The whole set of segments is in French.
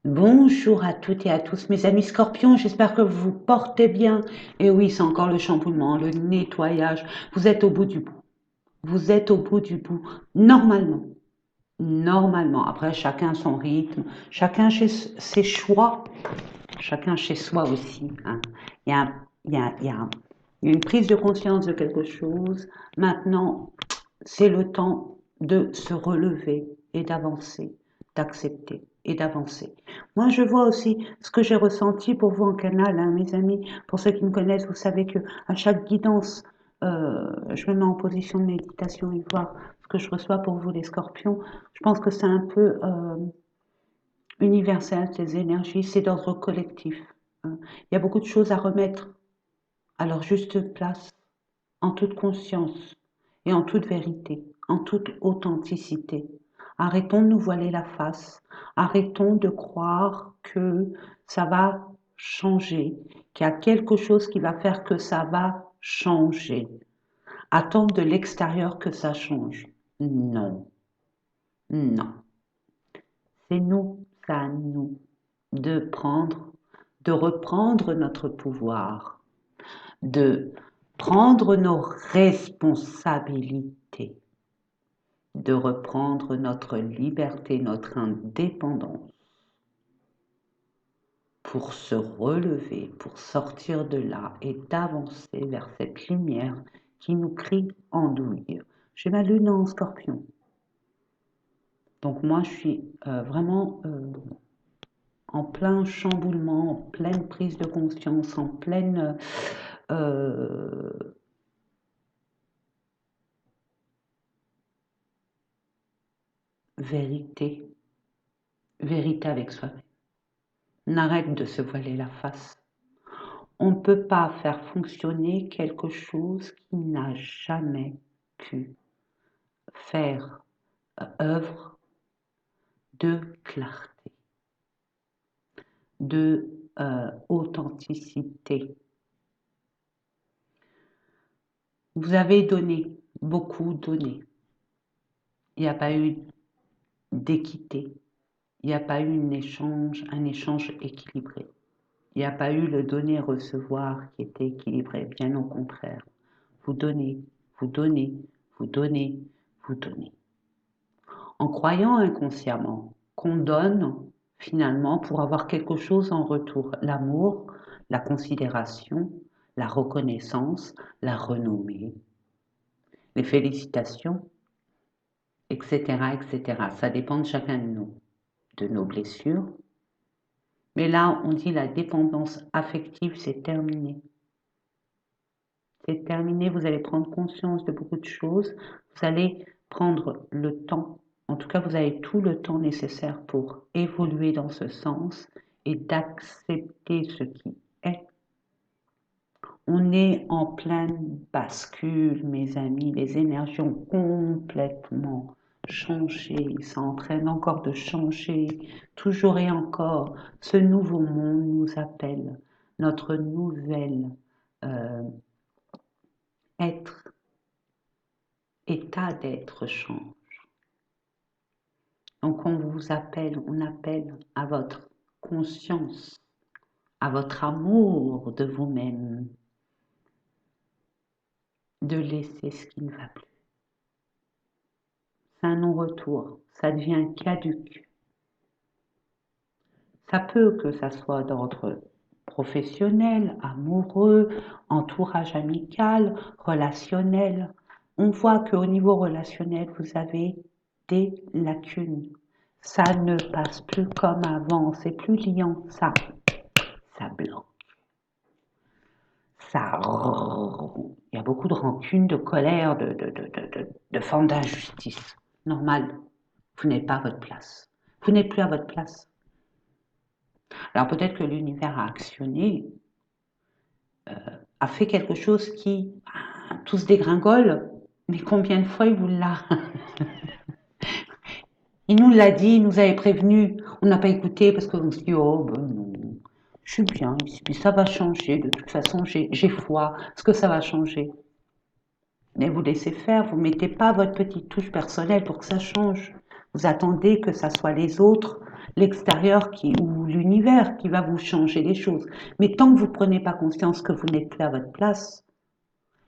Bonjour à toutes et à tous, mes amis scorpions, j'espère que vous vous portez bien. Et oui, c'est encore le chamboulement, le nettoyage. Vous êtes au bout du bout. Vous êtes au bout du bout. Normalement. Normalement. Après, chacun son rythme, chacun chez ses choix, chacun chez soi aussi, hein. Il y a, il y a, il y a, il y a une prise de conscience de quelque chose. Maintenant, c'est le temps de se relever et d'avancer, d'accepter et d'avancer. Moi, je vois aussi ce que j'ai ressenti pour vous en canal, hein, mes amis. Pour ceux qui me connaissent, vous savez que à chaque guidance, je me mets en position de méditation et voir ce que je reçois pour vous, les scorpions. Je pense que c'est un peu universel, ces énergies, c'est d'ordre collectif, hein. Il y a beaucoup de choses à remettre à leur juste place, en toute conscience et en toute vérité, en toute authenticité. Arrêtons de nous voiler la face, arrêtons de croire que ça va changer, qu'il y a quelque chose qui va faire que ça va changer. Attendre de l'extérieur que ça change. Non, non. C'est nous, c'est à nous de prendre, de reprendre notre pouvoir, de prendre nos responsabilités, de reprendre notre liberté, notre indépendance pour se relever, pour sortir de là et d'avancer vers cette lumière qui nous crie en douille. J'ai ma lune en scorpion. Donc moi, je suis vraiment en plein chamboulement, en pleine prise de conscience, en pleine euh, vérité, vérité avec soi-même. On arrête de se voiler la face. On ne peut pas faire fonctionner quelque chose qui n'a jamais pu faire œuvre de clarté, de authenticité. Vous avez donné, beaucoup donné. Il n'y a pas eu d'équité. Il n'y a pas eu un échange équilibré. Il n'y a pas eu le donner-recevoir qui était équilibré, bien au contraire. Vous donnez, vous donnez, vous donnez, vous donnez. En croyant inconsciemment qu'on donne finalement pour avoir quelque chose en retour. L'amour, la considération, la reconnaissance, la renommée, les félicitations, etc., etc. Ça dépend de chacun de nous, de nos blessures. Mais là, on dit la dépendance affective, c'est terminé. C'est terminé, vous allez prendre conscience de beaucoup de choses, vous allez prendre le temps, en tout cas vous avez tout le temps nécessaire pour évoluer dans ce sens et d'accepter ce qui est. On est en pleine bascule, mes amis, les énergies ont complètement changé, ça entraîne encore de changer, toujours et encore. Ce nouveau monde nous appelle, notre nouvel euh, être état d'être change. Donc on appelle à votre conscience, à votre amour de vous-même, de laisser ce qui ne va plus. C'est un non-retour, ça devient caduc. Ça peut que ça soit d'ordre professionnel, amoureux, entourage amical, relationnel. On voit qu'au niveau relationnel, vous avez des lacunes. Ça ne passe plus comme avant, c'est plus liant, ça bloque. Ça, il y a beaucoup de rancune, de colère, de forme d'injustice. Normal, vous n'êtes pas à votre place. Vous n'êtes plus à votre place. Alors peut-être que l'univers a actionné, a fait quelque chose qui, tout se dégringole, mais combien de fois il vous l'a? Il nous l'a dit, il nous avait prévenu, on n'a pas écouté parce qu'on se dit, oh ben non, je suis bien ici, puis ça va changer, de toute façon j'ai foi, parce que ça va changer. Mais vous laissez faire, vous ne mettez pas votre petite touche personnelle pour que ça change. Vous attendez que ça soit les autres, l'extérieur ou l'univers qui va vous changer les choses. Mais tant que vous ne prenez pas conscience que vous n'êtes plus à votre place,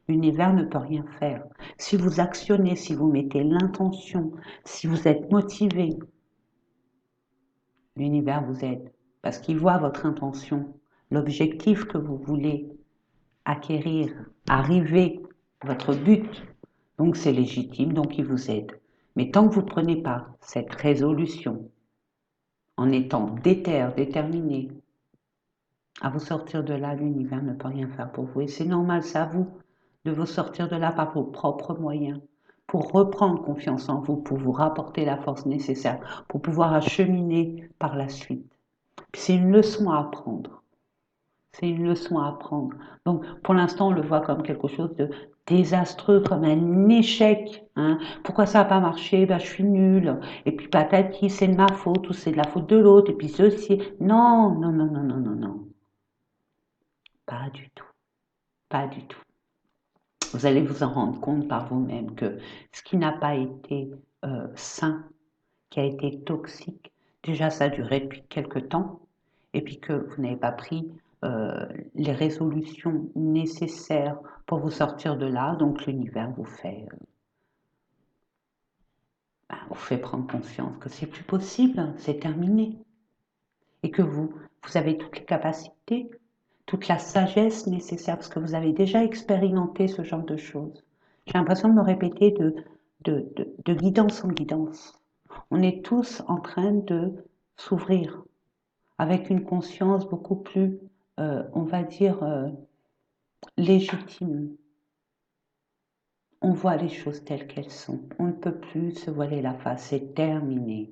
l'univers ne peut rien faire. Si vous actionnez, si vous mettez l'intention, si vous êtes motivé, l'univers vous aide. Parce qu'il voit votre intention, l'objectif que vous voulez acquérir, arriver, votre but. Donc c'est légitime, donc il vous aide. Mais tant que vous ne prenez pas cette résolution, en étant déterminé, à vous sortir de là, l'univers ne peut rien faire pour vous. Et c'est normal, c'est à vous de vous sortir de là par vos propres moyens, pour reprendre confiance en vous, pour vous rapporter la force nécessaire, pour pouvoir acheminer par la suite. Puis c'est une leçon à apprendre. C'est une leçon à apprendre. Donc, pour l'instant, on le voit comme quelque chose de désastreux, comme un échec. Hein. Pourquoi ça n'a pas marché? Ben, je suis nulle. Et puis, patati, c'est de ma faute ou c'est de la faute de l'autre. Et puis, ceci. Non, non, non, non, non, non, non. Pas du tout. Pas du tout. Vous allez vous en rendre compte par vous-même que ce qui n'a pas été sain, qui a été toxique, déjà, ça a duré depuis quelque temps. Et puis que vous n'avez pas pris les résolutions nécessaires pour vous sortir de là, donc l'univers vous fait prendre conscience que c'est plus possible, c'est terminé. Et que vous avez toutes les capacités, toute la sagesse nécessaire, parce que vous avez déjà expérimenté ce genre de choses. J'ai l'impression de me répéter de guidance en guidance. On est tous en train de s'ouvrir avec une conscience beaucoup plus, on va dire, légitime. On voit les choses telles qu'elles sont. On ne peut plus se voiler la face, c'est terminé.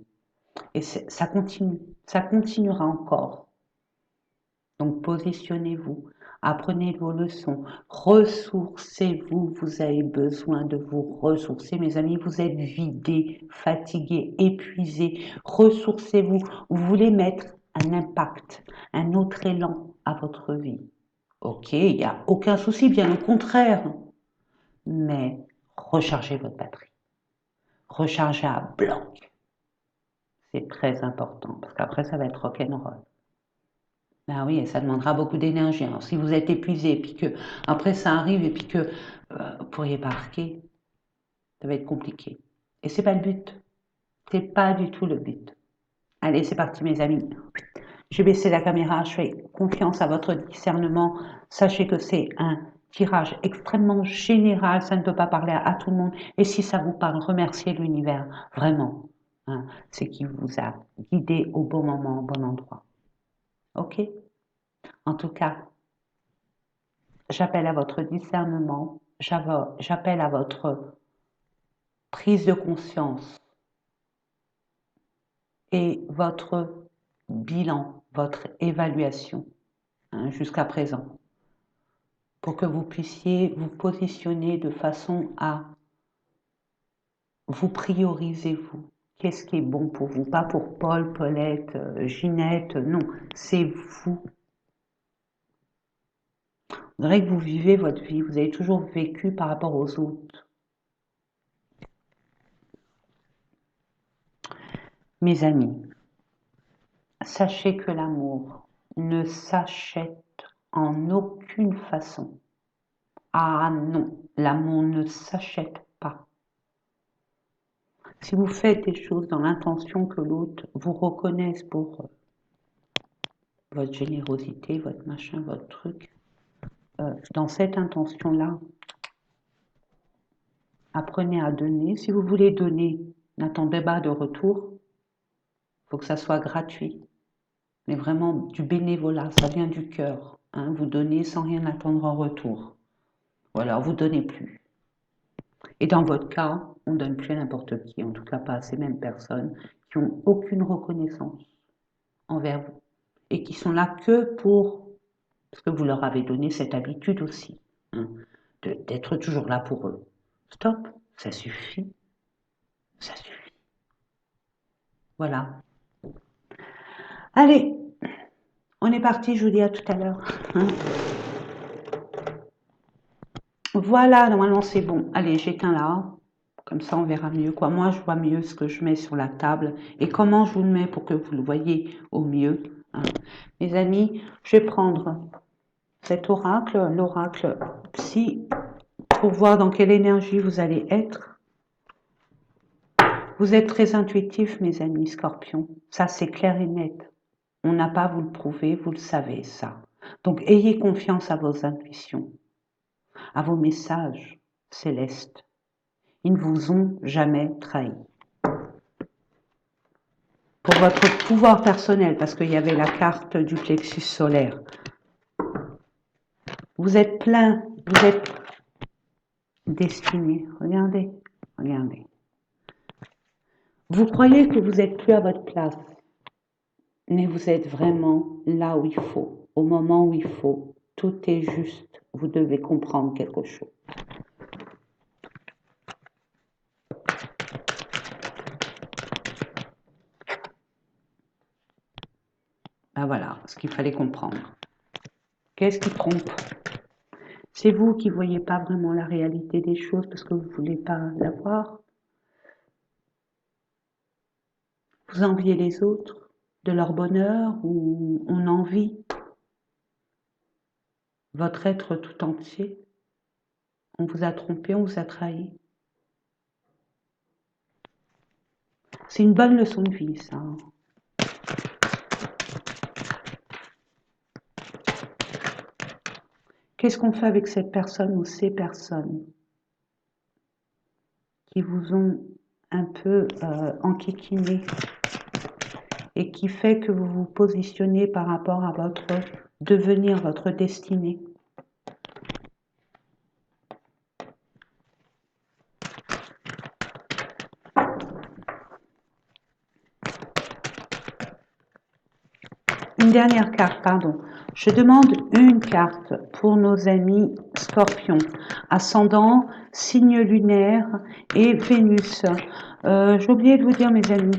Et ça continue, ça continuera encore. Donc positionnez-vous, apprenez vos leçons, ressourcez-vous, vous avez besoin de vous ressourcer. Mes amis, vous êtes vidés, fatigués, épuisés, ressourcez-vous. Vous voulez mettre un impact, un autre élan à votre vie. Ok, il n'y a aucun souci, bien au contraire. Mais rechargez votre batterie. Rechargez à bloc. C'est très important parce qu'après, ça va être rock'n'roll. Ben oui, et ça demandera beaucoup d'énergie. Alors, si vous êtes épuisé, puis que après ça arrive, et puis que vous pourriez pas arquer, ça va être compliqué. Et c'est pas le but. C'est pas du tout le but. Allez, c'est parti, mes amis. Je vais baisser la caméra, je fais confiance à votre discernement. Sachez que c'est un tirage extrêmement général, ça ne peut pas parler à tout le monde. Et si ça vous parle, remerciez l'univers, vraiment. Hein, c'est qu'il vous a guidé au bon moment, au bon endroit. Ok? En tout cas, j'appelle à votre discernement, j'appelle à votre prise de conscience et votre bilan, votre évaluation jusqu'à présent, pour que vous puissiez vous positionner de façon à vous prioriser vous. Qu'est-ce qui est bon pour vous? Pas pour Paul, Paulette, Ginette, non, c'est vous. On dirait que vous vivez votre vie, vous avez toujours vécu par rapport aux autres. Mes amis, sachez que l'amour ne s'achète en aucune façon. Ah non, l'amour ne s'achète pas. Si vous faites des choses dans l'intention que l'autre vous reconnaisse pour votre générosité, votre machin, votre truc, dans cette intention-là, apprenez à donner. Si vous voulez donner, n'attendez pas de retour. Il faut que ça soit gratuit. Mais vraiment du bénévolat, ça vient du cœur. Hein, vous donnez sans rien attendre en retour. Ou alors vous donnez plus. Et dans votre cas, on ne donne plus à n'importe qui, en tout cas pas à ces mêmes personnes qui n'ont aucune reconnaissance envers vous et qui sont là que pour, parce que vous leur avez donné cette habitude aussi, hein, d'être toujours là pour eux. Stop, ça suffit, ça suffit. Voilà. Allez, on est parti, je vous dis à tout à l'heure. Hein. Voilà, normalement c'est bon. Allez, j'éteins là. Comme ça, on verra mieux, quoi. Moi, je vois mieux ce que je mets sur la table et comment je vous le mets pour que vous le voyez au mieux, hein. Mes amis, je vais prendre cet oracle, l'oracle psy, pour voir dans quelle énergie vous allez être. Vous êtes très intuitifs, mes amis Scorpions. Ça, c'est clair et net. On n'a pas à vous le prouver, vous le savez, ça. Donc, ayez confiance à vos intuitions, à vos messages célestes. Ils ne vous ont jamais trahi. Pour votre pouvoir personnel, parce qu'il y avait la carte du plexus solaire. Vous êtes plein, vous êtes destiné. Regardez, regardez. Vous croyez que vous êtes plus à votre place, mais vous êtes vraiment là où il faut, au moment où il faut. Tout est juste. Vous devez comprendre quelque chose. Ben voilà, ce qu'il fallait comprendre. Qu'est-ce qui trompe? C'est vous qui ne voyez pas vraiment la réalité des choses parce que vous ne voulez pas la voir. Vous enviez les autres de leur bonheur ou on envie votre être tout entier. On vous a trompé, on vous a trahi. C'est une bonne leçon de vie, ça. Qu'est-ce qu'on fait avec cette personne ou ces personnes qui vous ont un peu enquiquiné et qui fait que vous vous positionnez par rapport à votre devenir, votre destinée? Une dernière carte, pardon. Je demande une carte pour nos amis Scorpions, ascendant, signe lunaire et Vénus. J'ai oublié de vous dire, mes amis,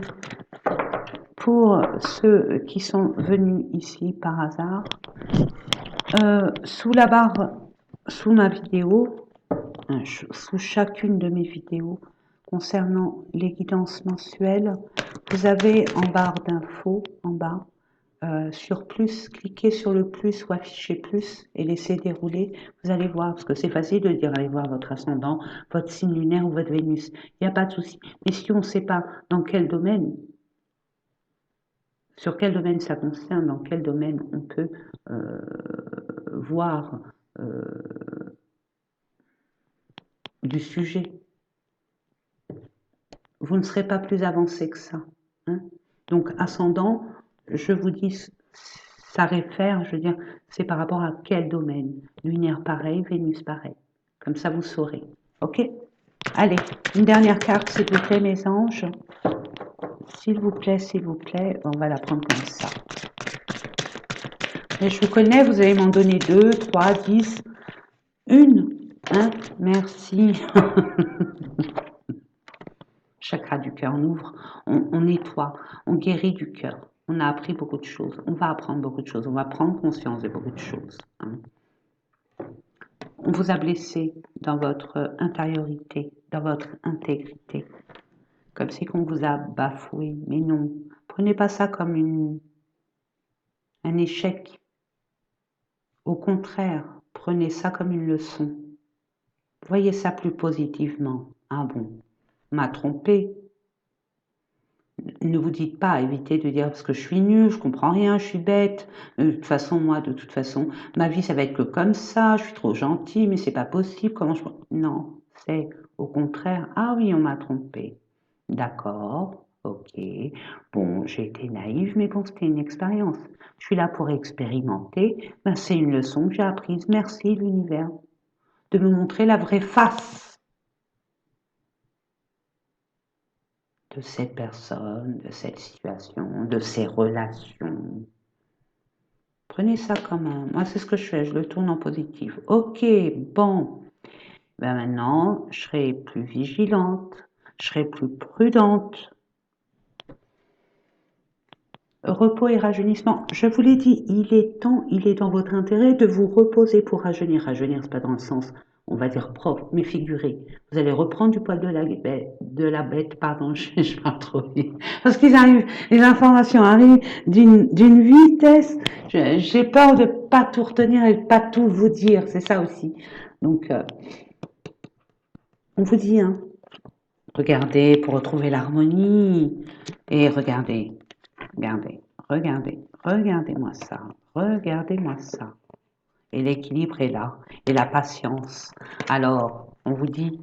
pour ceux qui sont venus ici par hasard, sous la barre, sous ma vidéo, sous chacune de mes vidéos concernant les guidances mensuelles, vous avez en barre d'infos, en bas, sur plus, cliquez sur le plus ou affichez plus et laissez dérouler, vous allez voir, parce que c'est facile de dire allez voir votre ascendant, votre signe lunaire ou votre Vénus, il n'y a pas de souci. Mais si on ne sait pas dans quel domaine, sur quel domaine ça concerne, dans quel domaine on peut voir du sujet, vous ne serez pas plus avancé que ça, hein. Donc ascendant, je vous dis, ça réfère, je veux dire, c'est par rapport à quel domaine. Lunaire pareil, Vénus pareil. Comme ça, vous saurez. OK? Allez, une dernière carte, s'il vous plaît, mes anges. S'il vous plaît, on va la prendre comme ça. Et je vous connais, vous allez m'en donner 2, 3, 10, une. Hein? Merci. Chakra du cœur, on ouvre, on nettoie, on guérit du cœur. On a appris beaucoup de choses, on va apprendre beaucoup de choses, on va prendre conscience de beaucoup de choses, hein. On vous a blessé dans votre intériorité, dans votre intégrité, comme si on vous a bafoué, mais non. Prenez pas ça comme un échec. Au contraire, prenez ça comme une leçon. Voyez ça plus positivement. Ah bon, on m'a trompé. Ne vous dites pas, évitez de dire parce que je suis nulle, je comprends rien, je suis bête. De toute façon, moi, de toute façon, ma vie, ça va être que comme ça, je suis trop gentille, mais c'est pas possible. Comment je. Non, c'est au contraire, ah oui, on m'a trompé. D'accord, ok. Bon, j'ai été naïve, mais bon, c'était une expérience. Je suis là pour expérimenter. Ben, c'est une leçon que j'ai apprise. Merci, l'univers, de me montrer la vraie face de cette personne, de cette situation, de ces relations. Prenez ça comme un... Moi, c'est ce que je fais, je le tourne en positif. Ok, bon. Ben maintenant, je serai plus vigilante, je serai plus prudente. Repos et rajeunissement. Je vous l'ai dit, il est temps, il est dans votre intérêt de vous reposer pour rajeunir. Rajeunir, c'est pas dans le sens on va dire propre, mais figuré. Vous allez reprendre du poil de la bête, pardon, je vais trop vite. Parce qu'ils arrivent, les informations arrivent d'une vitesse. J'ai peur de pas tout retenir et de pas tout vous dire, c'est ça aussi. Donc, on vous dit, hein, regardez pour retrouver l'harmonie. Et regardez, regardez, regardez, regardez-moi ça, regardez-moi ça. Et l'équilibre est là, et la patience. Alors, on vous dit,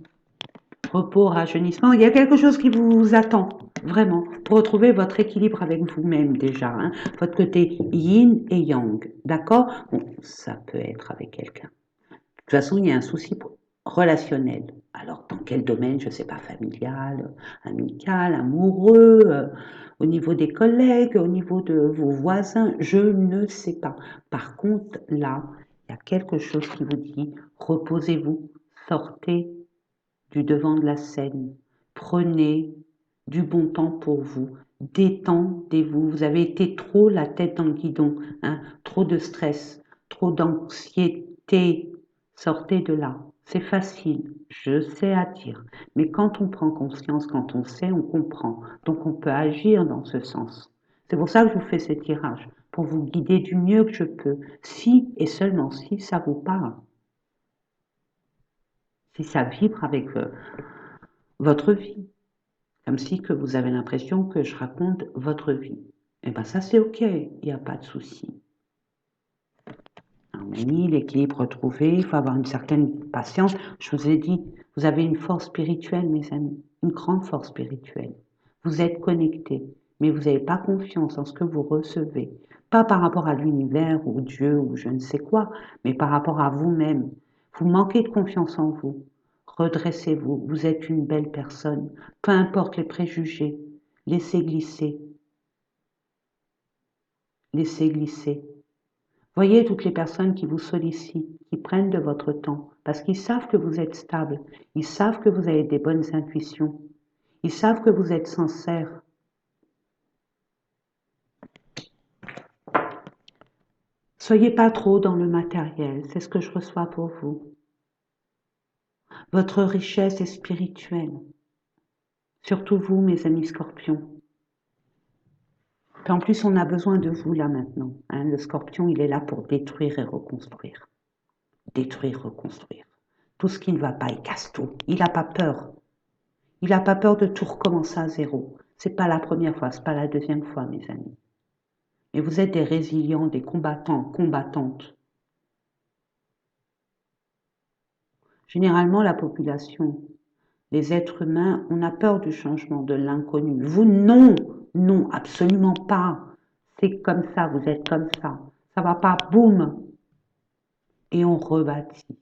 repos, rajeunissement, il y a quelque chose qui vous attend, vraiment, pour retrouver votre équilibre avec vous-même déjà, hein, votre côté yin et yang, d'accord? Bon, ça peut être avec quelqu'un. De toute façon, il y a un souci relationnel. Alors, dans quel domaine, je ne sais pas, familial, amical, amoureux, au niveau des collègues, au niveau de vos voisins, je ne sais pas. Par contre, là, il y a quelque chose qui vous dit, reposez-vous, sortez du devant de la scène, prenez du bon temps pour vous, détendez-vous. Vous avez été trop la tête dans le guidon, hein, trop de stress, trop d'anxiété. Sortez de là. C'est facile, je sais à dire. Mais quand on prend conscience, quand on sait, on comprend. Donc on peut agir dans ce sens. C'est pour ça que je vous fais ce tirage, pour vous guider du mieux que je peux, si et seulement si ça vous parle, si ça vibre avec votre vie. Comme si que vous avez l'impression que je raconte votre vie. Eh bien ça c'est ok, il n'y a pas de souci. Harmonie, l'équilibre retrouvé, il faut avoir une certaine patience. Je vous ai dit, vous avez une force spirituelle, mes amis, une grande force spirituelle. Vous êtes connectés, mais vous n'avez pas confiance en ce que vous recevez. Pas par rapport à l'univers ou Dieu ou je ne sais quoi, mais par rapport à vous-même. Vous manquez de confiance en vous. Redressez-vous, vous êtes une belle personne. Peu importe les préjugés, laissez glisser, laissez glisser. Voyez toutes les personnes qui vous sollicitent, qui prennent de votre temps, parce qu'ils savent que vous êtes stable, ils savent que vous avez des bonnes intuitions, ils savent que vous êtes sincère. Soyez pas trop dans le matériel, c'est ce que je reçois pour vous. Votre richesse est spirituelle, surtout vous, mes amis scorpions. Puis en plus, on a besoin de vous là maintenant, hein. Le scorpion, il est là pour détruire et reconstruire. Détruire, reconstruire. Tout ce qui ne va pas, il casse tout. Il n'a pas peur. Il n'a pas peur de tout recommencer à zéro. C'est pas la première fois, c'est pas la deuxième fois, mes amis. Mais vous êtes des résilients, des combattants, combattantes. Généralement, la population, les êtres humains, on a peur du changement, de l'inconnu. Vous, non, non, absolument pas. C'est comme ça, vous êtes comme ça. Ça va pas, boum, et on rebâtit.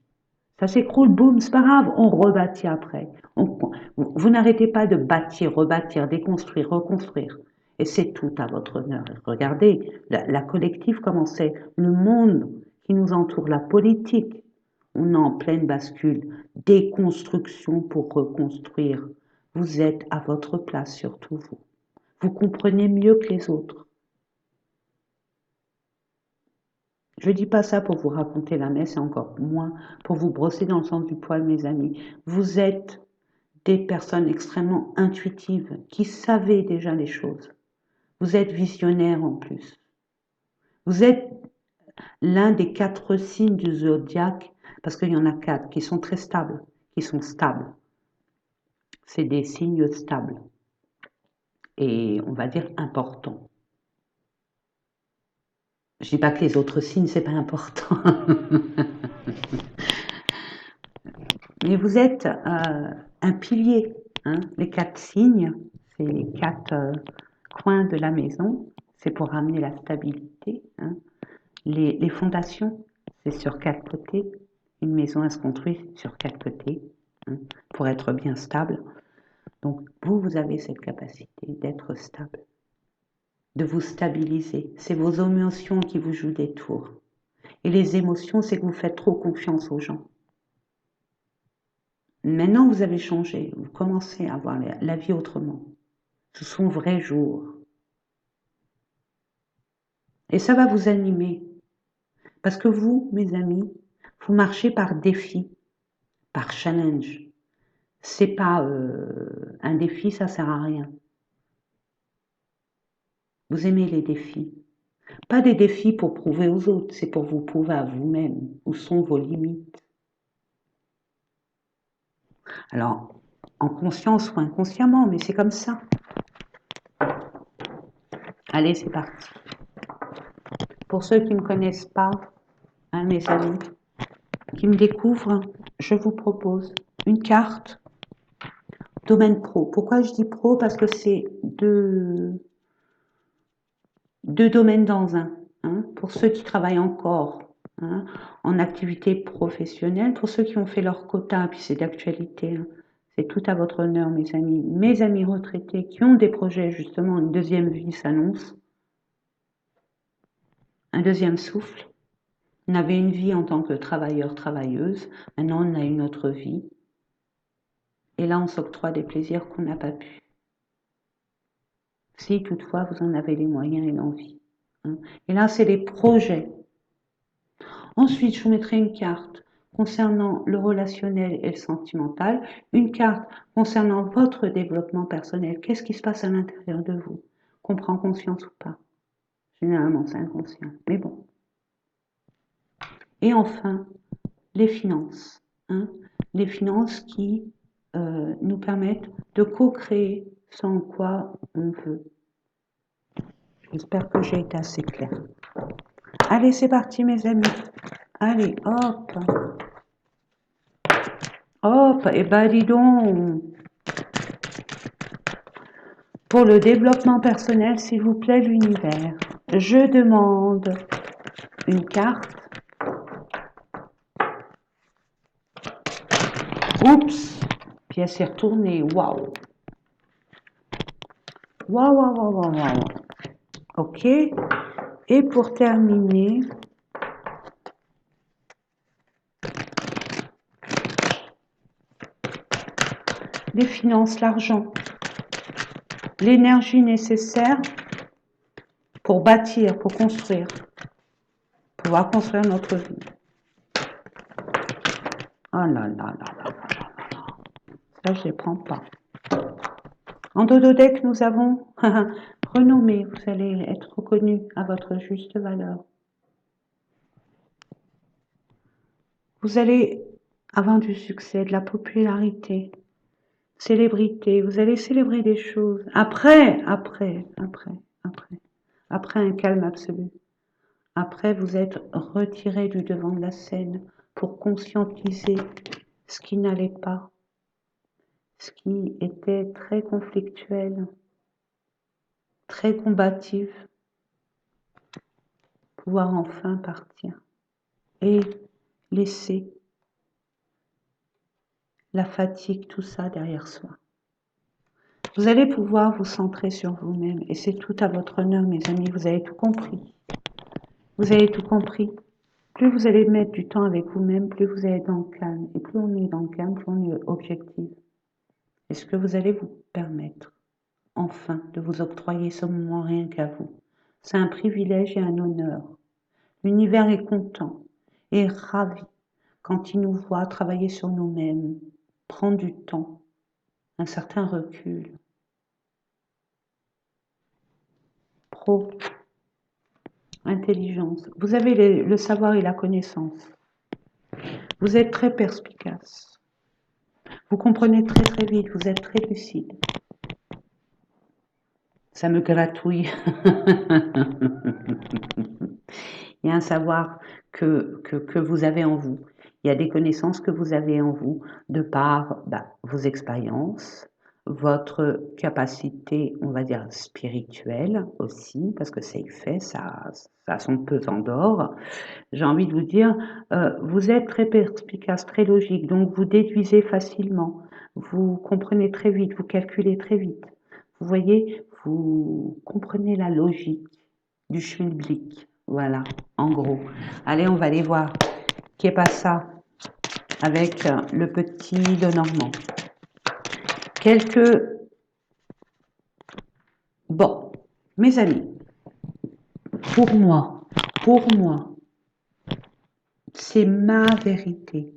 Ça s'écroule, boum, c'est pas grave, on rebâtit après. Vous n'arrêtez pas de bâtir, rebâtir, déconstruire, reconstruire. Et c'est tout à votre honneur. Regardez, la collective, comment c'est, le monde qui nous entoure, la politique. On est en pleine bascule. Déconstruction pour reconstruire. Vous êtes à votre place, surtout vous. Vous comprenez mieux que les autres. Je dis pas ça pour vous raconter la messe, et encore moins pour vous brosser dans le sens du poil, mes amis. Vous êtes des personnes extrêmement intuitives qui savaient déjà les choses. Vous êtes visionnaires en plus. Vous êtes l'un des 4 signes du zodiaque, parce qu'il y en a 4 qui sont très stables, qui sont stables. C'est des signes stables et on va dire importants. Je dis pas que les autres signes c'est pas important, mais vous êtes un pilier. Hein. Les 4 signes, c'est les 4 coins de la maison, c'est pour amener la stabilité. Hein. Les fondations, c'est sur 4 côtés. Une maison, elle se construit sur 4 côtés, hein, pour être bien stable. Donc, vous avez cette capacité d'être stable, de vous stabiliser. C'est vos émotions qui vous jouent des tours. Et les émotions, c'est que vous faites trop confiance aux gens. Maintenant, vous avez changé. Vous commencez à voir la vie autrement. Ce sont vrais jours. Et ça va vous animer. Parce que vous, mes amis, vous marchez par défi, par challenge. C'est pas un défi, ça sert à rien. Vous aimez les défis. Pas des défis pour prouver aux autres, c'est pour vous prouver à vous-même où sont vos limites. Alors, en conscience ou inconsciemment, mais c'est comme ça. Allez, c'est parti. Pour ceux qui ne me connaissent pas, hein, mes amis, qui me découvrent, je vous propose une carte domaine pro. Pourquoi je dis pro? Parce que c'est deux domaines dans un. Hein, pour ceux qui travaillent encore hein, en activité professionnelle, pour ceux qui ont fait leur quota, puis c'est d'actualité, hein, c'est tout à votre honneur, mes amis retraités qui ont des projets, justement, une deuxième vie s'annonce, un deuxième souffle. On avait une vie en tant que travailleur, travailleuse, maintenant on a une autre vie, et là on s'octroie des plaisirs qu'on n'a pas pu. Si toutefois vous en avez les moyens et l'envie. Hein. Et là c'est les projets. Ensuite, je vous mettrai une carte concernant le relationnel et le sentimental, une carte concernant votre développement personnel. Qu'est-ce qui se passe à l'intérieur de vous? Qu'on prend conscience ou pas? Généralement, c'est inconscient. Mais bon. Et enfin, les finances. Hein, les finances qui nous permettent de co-créer sans quoi on veut. J'espère que j'ai été assez claire. Allez, c'est parti, mes amis. Allez, hop. Hop, et ben dis donc. Pour le développement personnel, s'il vous plaît, l'univers. Je demande une carte. Oups, pièce est retournée. Waouh. Waouh, waouh, waouh, waouh, waouh. Ok. Et pour terminer, les finances, l'argent, l'énergie nécessaire pour bâtir, pour construire, pouvoir construire notre vie. Oh là là là là là là là. Ça, je ne les prends pas. En Dododeck, nous avons renommé, vous allez être reconnu à votre juste valeur. Vous allez avoir du succès, de la popularité, célébrité, vous allez célébrer des choses. Après un calme absolu. Après, vous êtes retiré du devant de la scène pour conscientiser ce qui n'allait pas, ce qui était très conflictuel, très combatif, pouvoir enfin partir et laisser la fatigue, tout ça derrière soi. Vous allez pouvoir vous centrer sur vous-même et c'est tout à votre honneur, mes amis, vous avez tout compris. Vous avez tout compris. Plus vous allez mettre du temps avec vous-même, plus vous allez être dans le calme. Et plus on est dans le calme, plus on est objectif. Est-ce que vous allez vous permettre, enfin, de vous octroyer ce moment rien qu'à vous? C'est un privilège et un honneur. L'univers est content et ravi quand il nous voit travailler sur nous-mêmes, prendre du temps, un certain recul. Pro, intelligence. Vous avez le savoir et la connaissance. Vous êtes très perspicace. Vous comprenez très très vite, vous êtes très lucide. Ça me gratouille. Il y a un savoir que vous avez en vous. Il y a des connaissances que vous avez en vous de par vos expériences, votre capacité, on va dire, spirituelle aussi, parce que c'est fait, ça a son pesant d'or. J'ai envie de vous dire, vous êtes très perspicace, très logique, donc vous déduisez facilement, vous comprenez très vite, vous calculez très vite. Vous voyez, vous comprenez la logique du schmilblick. Voilà, en gros. Allez, on va aller voir qui est pas ça avec le petit Lenormand. Bon, mes amis, pour moi, c'est ma vérité.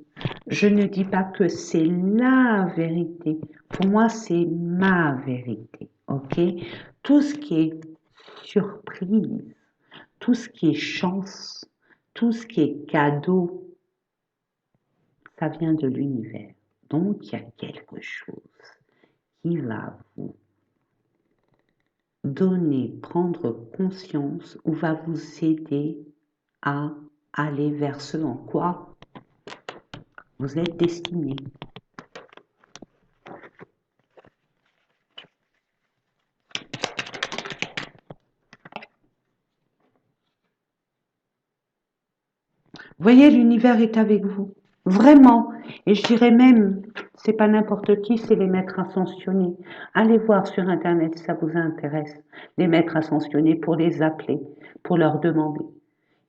Je ne dis pas que c'est la vérité. Pour moi, c'est ma vérité. Ok? Tout ce qui est surprise, tout ce qui est chance, tout ce qui est cadeau, ça vient de l'univers. Donc, il y a quelque chose qui va vous donner, prendre conscience ou va vous aider à aller vers ce en quoi vous êtes destiné. Voyez, l'univers est avec vous. Vraiment. Et je dirais même, c'est pas n'importe qui, c'est les maîtres ascensionnés. Allez voir sur Internet si ça vous intéresse. Les maîtres ascensionnés pour les appeler, pour leur demander.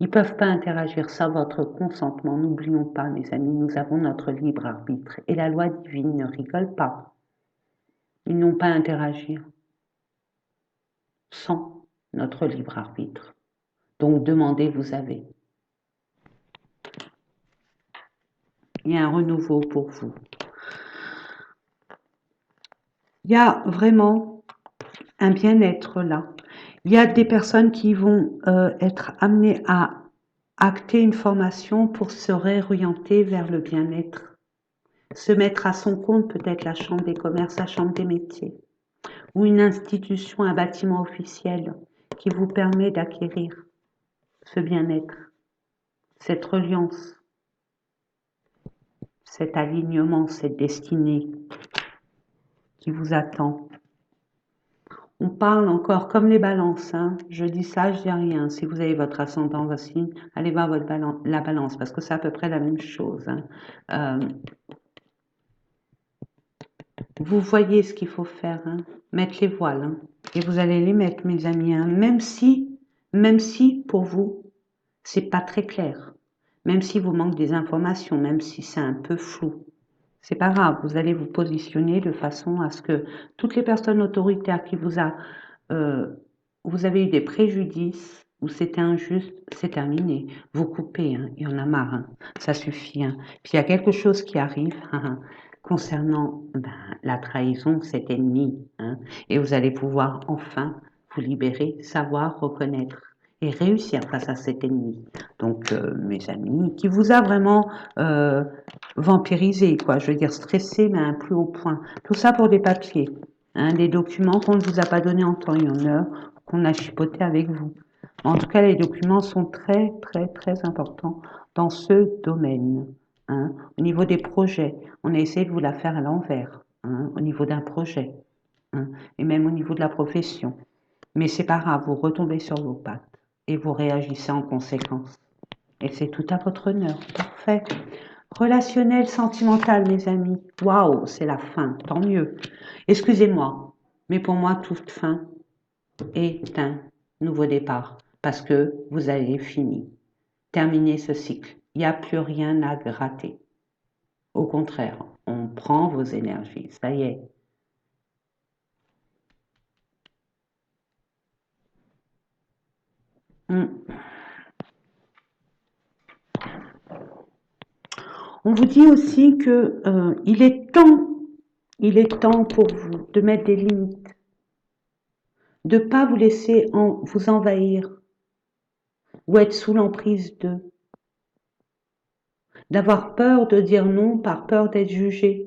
Ils peuvent pas interagir sans votre consentement. N'oublions pas, mes amis, nous avons notre libre arbitre. Et la loi divine ne rigole pas. Ils n'ont pas à interagir sans notre libre arbitre. Donc demandez, vous avez. Il y a un renouveau pour vous. Il y a vraiment un bien-être là. Il y a des personnes qui vont être amenées à acter une formation pour se réorienter vers le bien-être. Se mettre à son compte, peut-être la chambre des commerces, la chambre des métiers, ou une institution, un bâtiment officiel qui vous permet d'acquérir ce bien-être, cette reliance, cet alignement, cette destinée qui vous attend. On parle encore comme les balances, hein. Je dis ça, je dis rien. Si vous avez votre ascendant aussi, allez voir la balance, parce que c'est à peu près la même chose, hein. Vous voyez ce qu'il faut faire, hein. Mettre les voiles, hein. Et vous allez les mettre, mes amis, hein. Même si pour vous, c'est pas très clair, même si vous manque des informations, même si c'est un peu flou. C'est pas grave, vous allez vous positionner de façon à ce que toutes les personnes autoritaires qui vous avez eu des préjudices ou c'était injuste, c'est terminé. Vous coupez, hein, il y en a marre, hein, ça suffit. Hein. Puis il y a quelque chose qui arrive concernant la trahison, cet ennemi, hein, et vous allez pouvoir enfin vous libérer, savoir reconnaître et réussir face à cet ennemi. Donc, mes amis, qui vous a vraiment vampirisé, quoi, je veux dire stressé, mais à un plus haut point. Tout ça pour des papiers, hein, des documents qu'on ne vous a pas donnés en temps et en heure, qu'on a chipoté avec vous. En tout cas, les documents sont très, très, très importants dans ce domaine. Hein. Au niveau des projets, on a essayé de vous la faire à l'envers, hein, au niveau d'un projet, hein, et même au niveau de la profession. Mais c'est pas grave, vous retombez sur vos pattes et vous réagissez en conséquence. Et c'est tout à votre honneur. Parfait. Relationnel, sentimental, mes amis. Waouh, c'est la fin, tant mieux. Excusez-moi, mais pour moi, toute fin est un nouveau départ parce que vous avez fini, terminé ce cycle. Il n'y a plus rien à gratter. Au contraire, on prend vos énergies. Ça y est. On vous dit aussi que il est temps pour vous de mettre des limites, de ne pas vous laisser vous envahir ou être sous l'emprise d'eux, d'avoir peur de dire non par peur d'être jugé.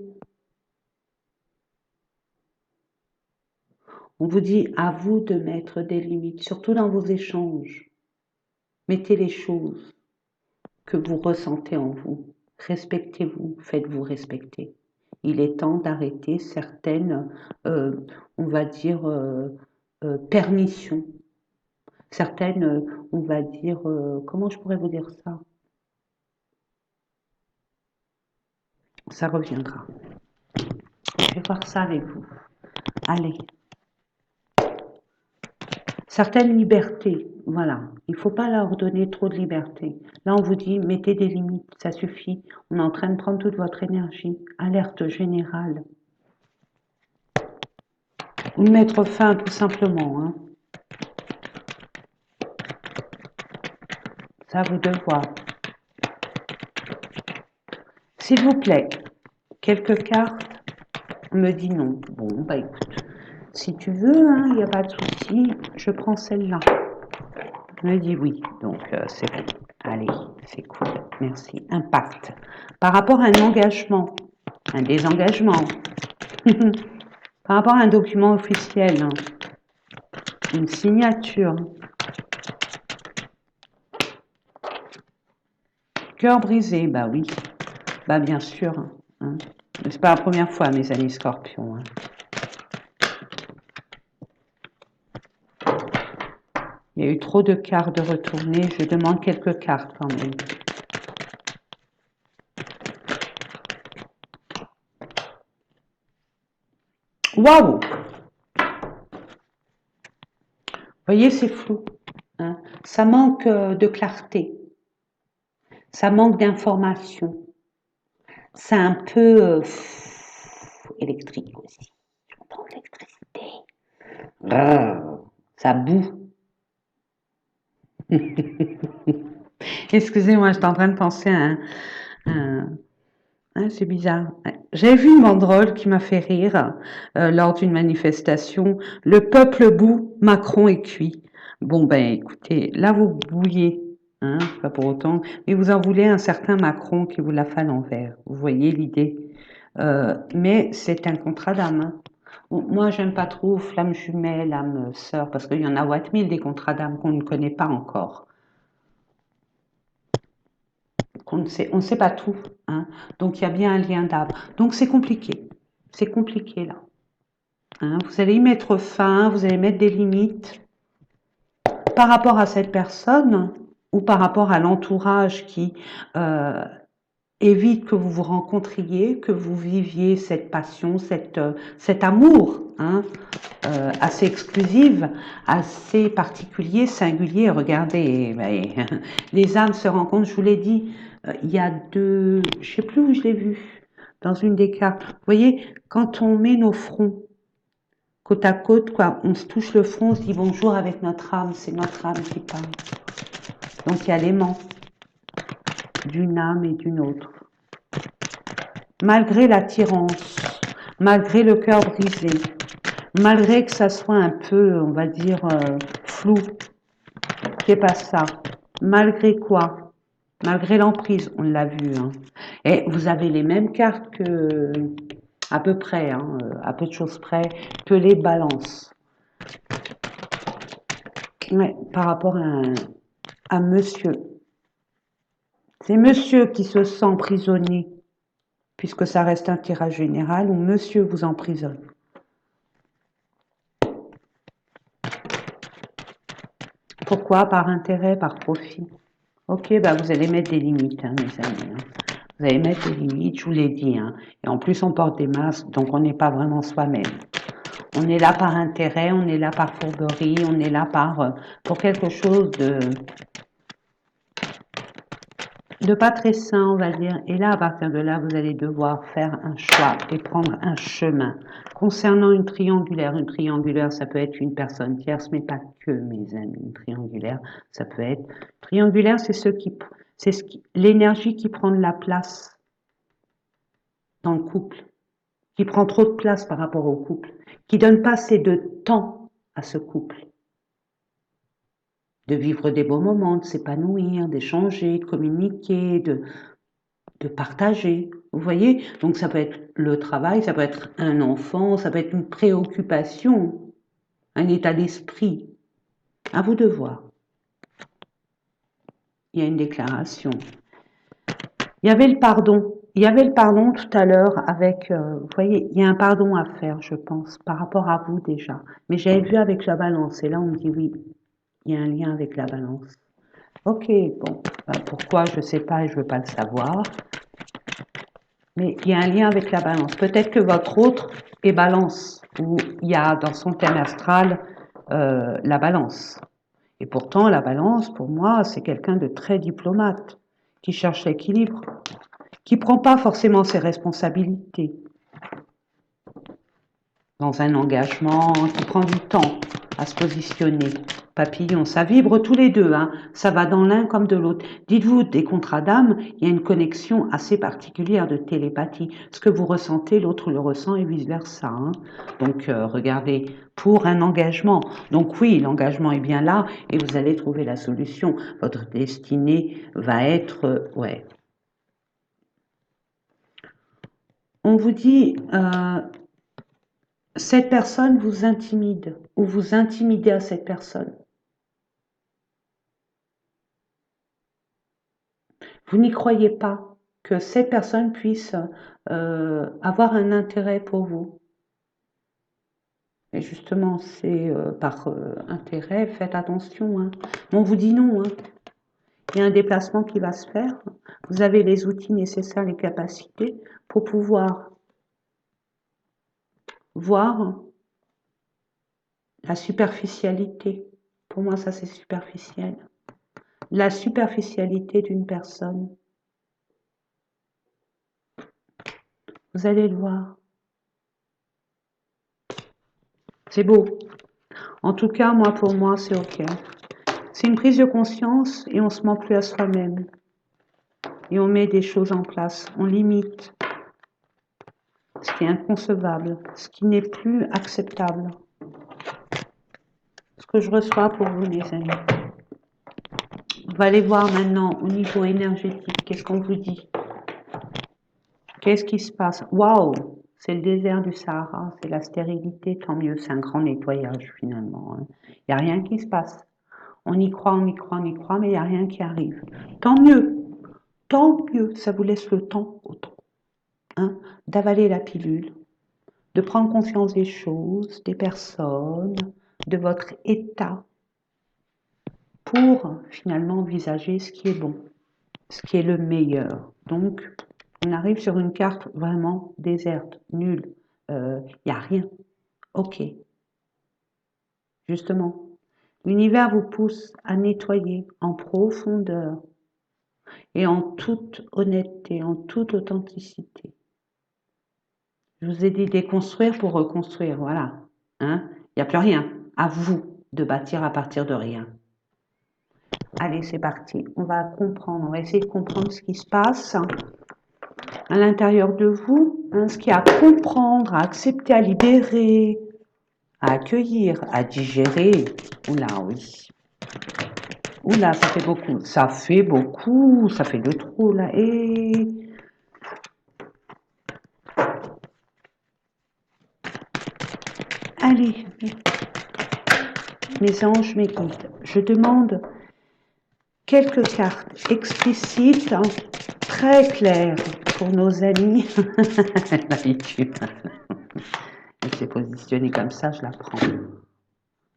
On vous dit à vous de mettre des limites, surtout dans vos échanges. Mettez les choses que vous ressentez en vous. Respectez-vous, faites-vous respecter. Il est temps d'arrêter certaines, on va dire, permissions. Certaines, on va dire, comment je pourrais vous dire ça? Ça reviendra. Je vais voir ça avec vous. Allez. Certaines libertés, voilà. Il ne faut pas leur donner trop de liberté. Là, on vous dit, mettez des limites, ça suffit. On est en train de prendre toute votre énergie. Alerte générale. Ou mettre fin, tout simplement. Hein. Ça, à vous de voir. S'il vous plaît, quelques cartes me dit non. Bon, bah écoute, si tu veux, il n'y a pas de souci, je prends celle-là. Me dit oui, donc c'est bon. Allez, c'est cool, merci. Impact. Par rapport à un engagement, un désengagement, par rapport à un document officiel, une signature, cœur brisé, bah oui, bah bien sûr. Hein. C'est pas la première fois, mes amis scorpions. Il y a eu trop de cartes de retourner, je demande quelques cartes quand même. Waouh! Vous voyez, c'est flou. Hein. Ça manque de clarté. Ça manque d'information. C'est un peu électrique aussi. J'entends l'électricité. Ça boue. Excusez-moi, j'étais en train de penser à c'est bizarre. J'avais vu une banderole qui m'a fait rire lors d'une manifestation. Le peuple bout, Macron est cuit. Bon, ben écoutez, là vous bouillez, pas pour autant, mais vous en voulez un certain Macron qui vous la fait à l'envers. Vous voyez l'idée. Mais c'est un contrat d'âme. Bon, moi, j'aime pas trop flamme jumelle, âme sœur, parce qu'il y en a 1000 des contrats d'âme qu'on ne connaît pas encore. On ne sait pas tout. Donc, il y a bien un lien d'âme. Donc, c'est compliqué. C'est compliqué, là. Vous allez y mettre fin, vous allez mettre des limites par rapport à cette personne ou par rapport à l'entourage qui évite que vous vous rencontriez, que vous viviez cette passion, cet amour assez exclusive, assez particulier, singulier. Regardez, les âmes se rencontrent, je vous l'ai dit, il y a deux, je ne sais plus où je l'ai vu, dans une des cartes. Vous voyez, quand on met nos fronts côte à côte, quoi, on se touche le front, on se dit bonjour avec notre âme, c'est notre âme qui parle. Donc il y a l'aimant d'une âme et d'une autre. Malgré l'attirance, malgré le cœur brisé, malgré que ça soit un peu, on va dire, flou, c'est pas ça. Malgré quoi? Malgré l'emprise, on l'a vu. Et vous avez les mêmes cartes que, à peu près, à peu de choses près, que les balances. Ouais, par rapport à monsieur. C'est monsieur qui se sent prisonnier, puisque ça reste un tirage général, où monsieur vous emprisonne. Pourquoi? Par intérêt, par profit. Ok, bah vous allez mettre des limites, mes amis. Vous allez mettre des limites, je vous l'ai dit. Et en plus, on porte des masques, donc on n'est pas vraiment soi-même. On est là par intérêt, on est là par fourberie, on est là pour quelque chose de pas très sain, on va dire. Et là, à partir de là, vous allez devoir faire un choix et prendre un chemin. Concernant une triangulaire, ça peut être une personne tierce, mais pas que, mes amis. Une triangulaire, ça peut être... Triangulaire, c'est l'énergie qui prend de la place dans le couple, qui prend trop de place par rapport au couple, qui donne pas assez de temps à ce couple. De vivre des beaux moments, de s'épanouir, d'échanger, de communiquer, de partager. Vous voyez? Donc ça peut être le travail, ça peut être un enfant, ça peut être une préoccupation, un état d'esprit. À vous de voir. Il y a une déclaration. Il y avait le pardon. Il y avait le pardon tout à l'heure avec, vous voyez, il y a un pardon à faire, je pense, par rapport à vous déjà. Mais j'avais vu avec la balance, et là on me dit oui, il y a un lien avec la balance. Ok, bon, pourquoi, je ne sais pas et je ne veux pas le savoir. Mais il y a un lien avec la balance. Peut-être que votre autre est balance, ou il y a dans son thème astral la balance. Et pourtant, la balance, pour moi, c'est quelqu'un de très diplomate, qui cherche l'équilibre, qui ne prend pas forcément ses responsabilités dans un engagement, qui prend du temps à se positionner. Papillon, ça vibre tous les deux, hein. Ça va dans l'un comme de l'autre. Dites-vous, des contrats d'âme, il y a une connexion assez particulière de télépathie. Ce que vous ressentez, l'autre le ressent et vice-versa, hein. Donc, regardez, pour un engagement. Donc oui, l'engagement est bien là et vous allez trouver la solution. Votre destinée va être... ouais. On vous dit, cette personne vous intimide ou vous intimidez à cette personne. Vous n'y croyez pas que cette personne puisse avoir un intérêt pour vous. Et justement, c'est par intérêt, faites attention, hein. On vous dit non, hein. Il y a un déplacement qui va se faire. Vous avez les outils nécessaires, les capacités pour pouvoir voir la superficialité. Pour moi, ça c'est superficiel. La superficialité d'une personne. Vous allez le voir. C'est beau. En tout cas, moi, pour moi, c'est OK. C'est une prise de conscience et on se ment plus à soi-même. Et on met des choses en place. On limite ce qui est inconcevable, ce qui n'est plus acceptable. Ce que je reçois pour vous, les amis. On va aller voir maintenant au niveau énergétique. Qu'est-ce qu'on vous dit? Qu'est-ce qui se passe? Waouh! C'est le désert du Sahara, c'est la stérilité, tant mieux, c'est un grand nettoyage finalement. Il n'y a rien qui se passe. On y croit, on y croit, on y croit, mais il n'y a rien qui arrive. Tant mieux, ça vous laisse le temps au temps, hein, d'avaler la pilule, de prendre conscience des choses, des personnes, de votre état, pour finalement envisager ce qui est bon, ce qui est le meilleur. Donc, on arrive sur une carte vraiment déserte, nulle, il n'y a rien. Ok. Justement, l'univers vous pousse à nettoyer en profondeur et en toute honnêteté, en toute authenticité. Je vous ai dit déconstruire pour reconstruire, voilà. Hein? Il n'y a plus rien. À vous de bâtir à partir de rien. Allez, c'est parti. On va comprendre, on va essayer de comprendre ce qui se passe à l'intérieur de vous, hein, ce qu'il y a à comprendre, à accepter, à libérer, à accueillir, à digérer. Oula, oui. Oula, ça fait beaucoup. Ça fait beaucoup. Ça fait de trop, là. Et... allez, mes anges, mes guides, je demande quelques cartes explicites, hein, très claires pour nos amis. L'habitude. Elle s'est positionnée comme ça, je la prends.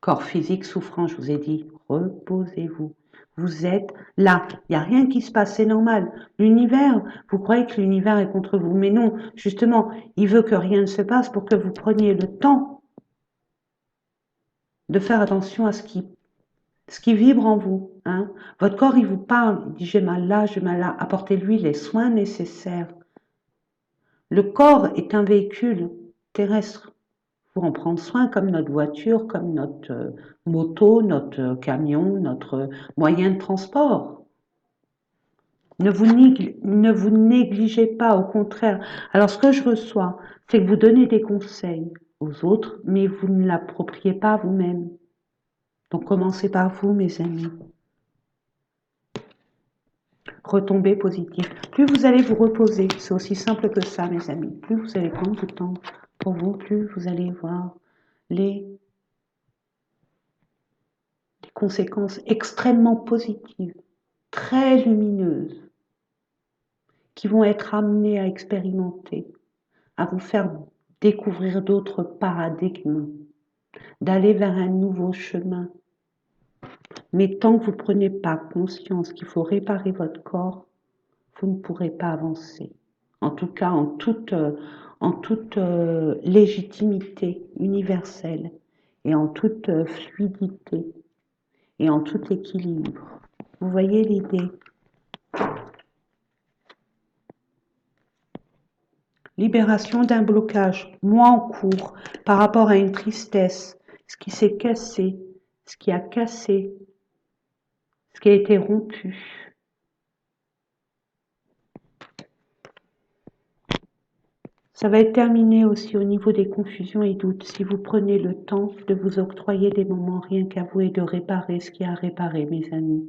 Corps physique souffrant, je vous ai dit, reposez-vous. Vous êtes là, il n'y a rien qui se passe, c'est normal. L'univers, vous croyez que l'univers est contre vous, mais non, justement, il veut que rien ne se passe pour que vous preniez le temps de faire attention à ce qui vibre en vous. Hein. Votre corps, il vous parle, il dit j'ai mal là, apportez-lui les soins nécessaires. Le corps est un véhicule terrestre. Pour en prendre soin comme notre voiture, comme notre moto, notre camion, notre moyen de transport. Ne vous négligez pas, au contraire. Alors ce que je reçois, c'est que vous donnez des conseils aux autres, mais vous ne l'appropriez pas vous-même. Donc commencez par vous, mes amis. Retombez positif. Plus vous allez vous reposer, c'est aussi simple que ça, mes amis. Plus vous allez prendre du temps pour vous, plus vous allez voir les conséquences extrêmement positives, très lumineuses, qui vont être amenées à expérimenter, à vous faire découvrir d'autres paradigmes, d'aller vers un nouveau chemin. Mais tant que vous ne prenez pas conscience qu'il faut réparer votre corps, vous ne pourrez pas avancer. En tout cas, en toute légitimité universelle et en toute fluidité et en tout équilibre. Vous voyez l'idée? Libération d'un blocage, moi en cours, par rapport à une tristesse, ce qui s'est cassé, ce qui a cassé, ce qui a été rompu. Ça va être terminé aussi au niveau des confusions et doutes, si vous prenez le temps de vous octroyer des moments rien qu'à vous et de réparer ce qu'il y a à réparer, mes amis.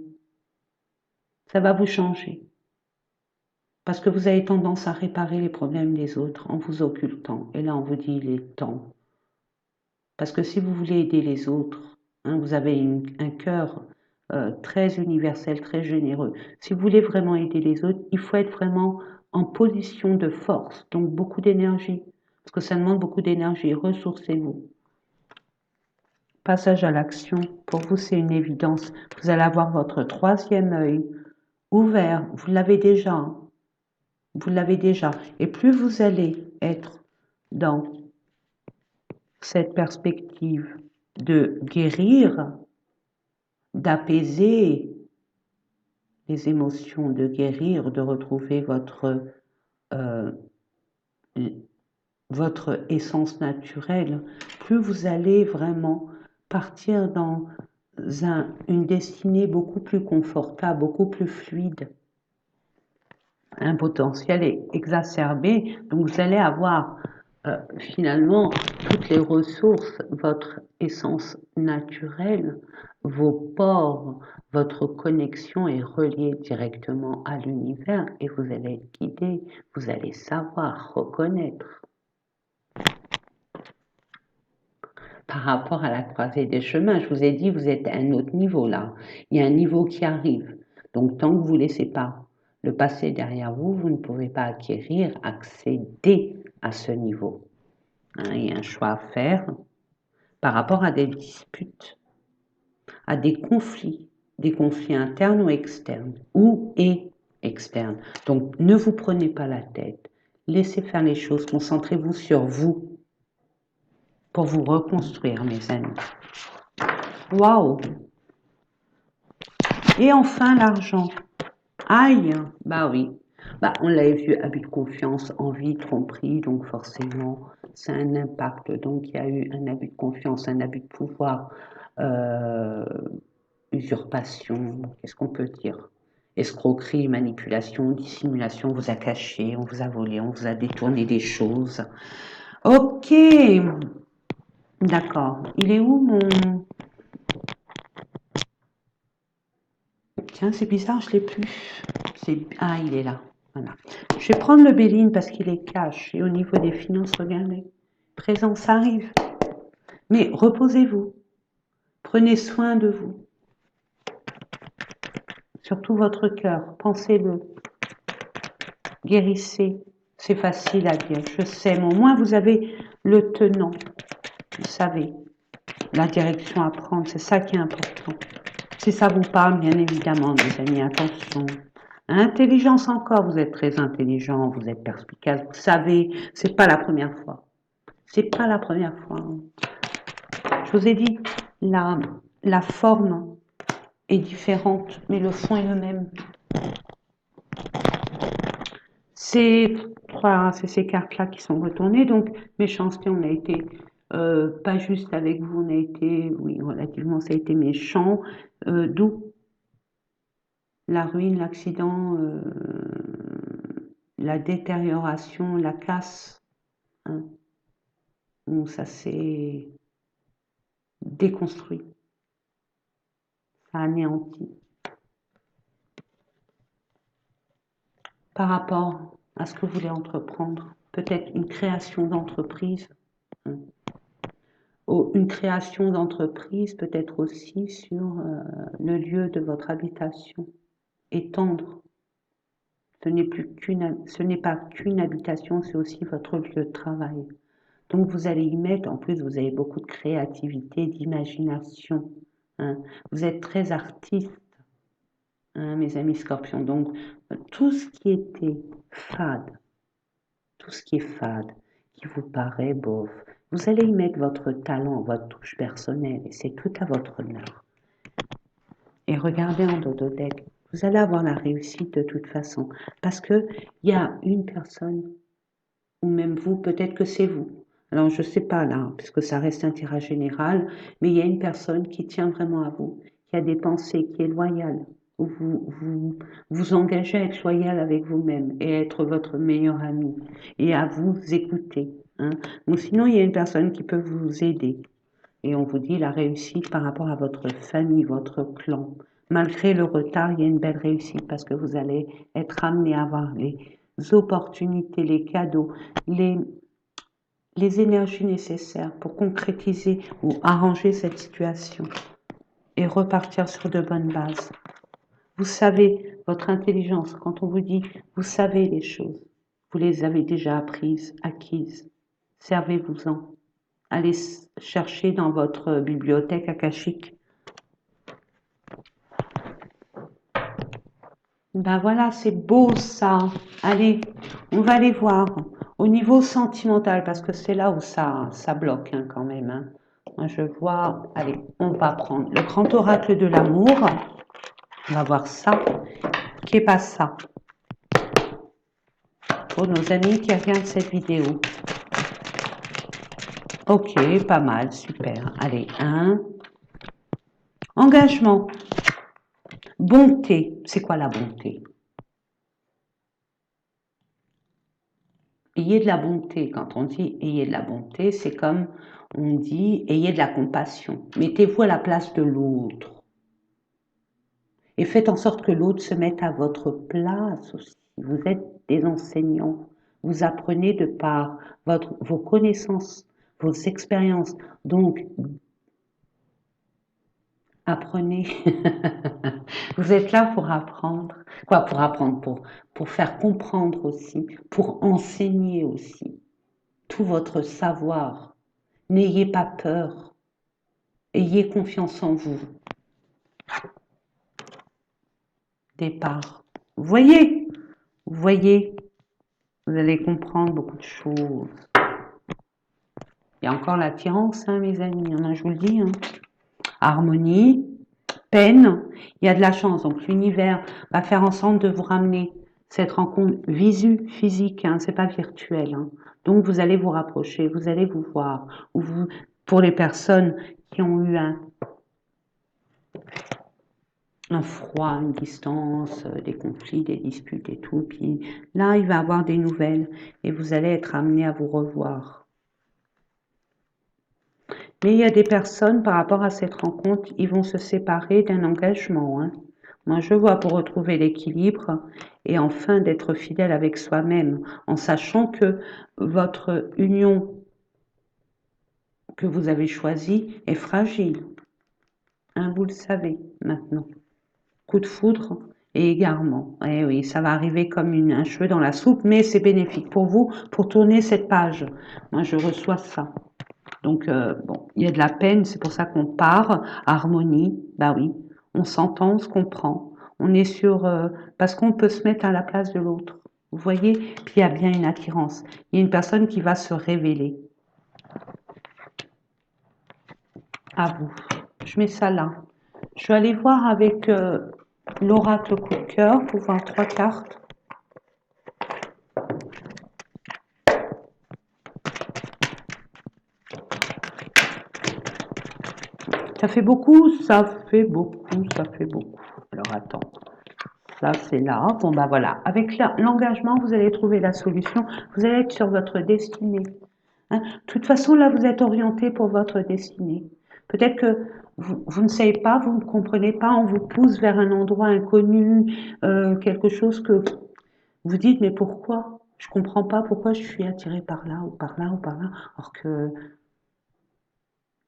Ça va vous changer. Parce que vous avez tendance à réparer les problèmes des autres en vous occultant. Et là, on vous dit, il est temps. Parce que si vous voulez aider les autres, hein, vous avez un cœur très universel, très généreux. Si vous voulez vraiment aider les autres, il faut être vraiment en position de force, donc beaucoup d'énergie. Parce que ça demande beaucoup d'énergie. Ressourcez-vous. Passage à l'action. Pour vous, c'est une évidence. Vous allez avoir votre troisième œil ouvert. Vous l'avez déjà. Hein. Vous l'avez déjà. Et plus vous allez être dans cette perspective de guérir, d'apaiser les émotions, de guérir, de retrouver euh, votre essence naturelle, plus vous allez vraiment partir dans une destinée beaucoup plus confortable, beaucoup plus fluide, un potentiel exacerbé. Donc vous allez avoir finalement toutes les ressources, votre essence naturelle, vos pores, votre connexion est reliée directement à l'univers et vous allez être guidé, vous allez savoir reconnaître. Par rapport à la croisée des chemins, je vous ai dit, vous êtes à un autre niveau là. Il y a un niveau qui arrive. Donc tant que vous ne laissez pas le passé derrière vous, vous ne pouvez pas acquérir, accéder à ce niveau. Hein, il y a un choix à faire par rapport à des disputes, à des conflits internes ou externes. Donc ne vous prenez pas la tête, laissez faire les choses, concentrez-vous sur vous pour vous reconstruire, mes amis. Waouh! Et enfin, l'argent. Aïe! Bah oui. Bah, on l'avait vu, abus de confiance, envie, tromperie, donc forcément, c'est un impact. Donc, il y a eu un abus de confiance, un abus de pouvoir, euh, usurpation, qu'est-ce qu'on peut dire? Escroquerie, manipulation, dissimulation, on vous a caché, on vous a volé, on vous a détourné des choses. Ok, d'accord. Il est où mon... Tiens, c'est bizarre, je l'ai plus. Ah, il est là. Voilà. Je vais prendre le Béline parce qu'il est cash. Et au niveau des finances, regardez. Présence arrive. Mais reposez-vous. Prenez soin de vous. Surtout votre cœur. Pensez-le. Guérissez. C'est facile à dire. Je sais. Mais au moins, vous avez le tenant. Vous savez. La direction à prendre. C'est ça qui est important. Si ça vous parle, bien évidemment, mes amis, attention. Intelligence encore, vous êtes très intelligent, vous êtes perspicace, vous savez, c'est pas la première fois. C'est pas la première fois. Je vous ai dit, la forme est différente, mais le fond est le même. C'est ces cartes-là qui sont retournées, donc méchanceté, on a été pas juste avec vous, on a été, oui, relativement, ça a été méchant, d'où la ruine, l'accident, la détérioration, la casse, hein, où ça s'est déconstruit, ça a anéanti. Par rapport à ce que vous voulez entreprendre, peut-être une création d'entreprise, hein, une création d'entreprise peut-être aussi sur le lieu de votre habitation, étendre. Ce n'est pas qu'une habitation, c'est aussi votre lieu de travail. Donc vous allez y mettre, en plus vous avez beaucoup de créativité, d'imagination. Hein. Vous êtes très artiste, hein, mes amis scorpions. Donc tout ce qui était fade, tout ce qui est fade, qui vous paraît bof, vous allez y mettre votre talent, votre touche personnelle, et c'est tout à votre honneur. Et regardez en Dododeck, vous allez avoir la réussite de toute façon, parce que il y a une personne, ou même vous, peut-être que c'est vous, Alors, je ne sais pas là, puisque ça reste un tirage général, mais il y a une personne qui tient vraiment à vous, qui a des pensées, qui est loyale, où vous engagez à être loyal avec vous-même et à être votre meilleur ami et à vous écouter. Hein. Ou sinon, il y a une personne qui peut vous aider. Et on vous dit la réussite par rapport à votre famille, votre clan. Malgré le retard, il y a une belle réussite parce que vous allez être amené à avoir les opportunités, les cadeaux, les, les énergies nécessaires pour concrétiser ou arranger cette situation et repartir sur de bonnes bases. Vous savez, votre intelligence, quand on vous dit vous savez les choses, vous les avez déjà apprises, acquises. Servez-vous-en. Allez chercher dans votre bibliothèque akashique. Ben voilà, c'est beau ça. Allez, on va aller voir au niveau sentimental parce que c'est là où ça bloque hein, quand même. Hein. Moi, je vois, allez, on va prendre le grand oracle de l'amour. On va voir ça. Qui est pas ça pour nos amis qui regardent cette vidéo. Ok, pas mal, super. Allez, un. Engagement. Bonté. C'est quoi la bonté? Ayez de la bonté. Quand on dit ayez de la bonté, c'est comme on dit ayez de la compassion. Mettez-vous à la place de l'autre. Et faites en sorte que l'autre se mette à votre place aussi. Vous êtes des enseignants. Vous apprenez de par vos connaissances, vos expériences. Donc, apprenez. Vous êtes là pour apprendre. Quoi, pour apprendre, pour faire comprendre aussi, pour enseigner aussi. Tout votre savoir. N'ayez pas peur. Ayez confiance en vous. Départ. Vous voyez, vous allez comprendre beaucoup de choses. Il y a encore l'attirance, hein, mes amis, hein, je vous le dis. Hein. Harmonie, peine, il y a de la chance. Donc l'univers va faire en sorte de vous ramener cette rencontre physique, hein, c'est pas virtuel. Hein. Donc vous allez vous rapprocher, vous allez vous voir. Ou vous, pour les personnes qui ont eu un froid, une distance, des conflits, des disputes et tout, puis là il va y avoir des nouvelles et vous allez être amené à vous revoir. Mais il y a des personnes, par rapport à cette rencontre, ils vont se séparer d'un engagement. Hein. Moi, je vois pour retrouver l'équilibre et enfin d'être fidèle avec soi-même, en sachant que votre union que vous avez choisie est fragile. Hein, vous le savez maintenant. Coup de foudre et égarement. Eh oui, ça va arriver comme un cheveu dans la soupe, mais c'est bénéfique pour vous, pour tourner cette page. Moi, je reçois ça. Donc, bon, il y a de la peine, c'est pour ça qu'on part. Harmonie, bah oui, on s'entend, on se comprend. On est sur... parce qu'on peut se mettre à la place de l'autre. Vous voyez? Puis il y a bien une attirance. Il y a une personne qui va se révéler à vous. Je mets ça là. Je vais aller voir avec l'oracle coup de cœur pour voir 3 cartes. Ça fait beaucoup, ça fait beaucoup, ça fait beaucoup. Alors attends, ça c'est là. Bon bah voilà, avec l'engagement, vous allez trouver la solution. Vous allez être sur votre destinée. Hein. De toute façon, là, vous êtes orienté pour votre destinée. Peut-être que vous ne savez pas, vous ne comprenez pas, on vous pousse vers un endroit inconnu, quelque chose que vous dites, mais pourquoi? Je ne comprends pas pourquoi je suis attirée par là ou par là ou par là, alors que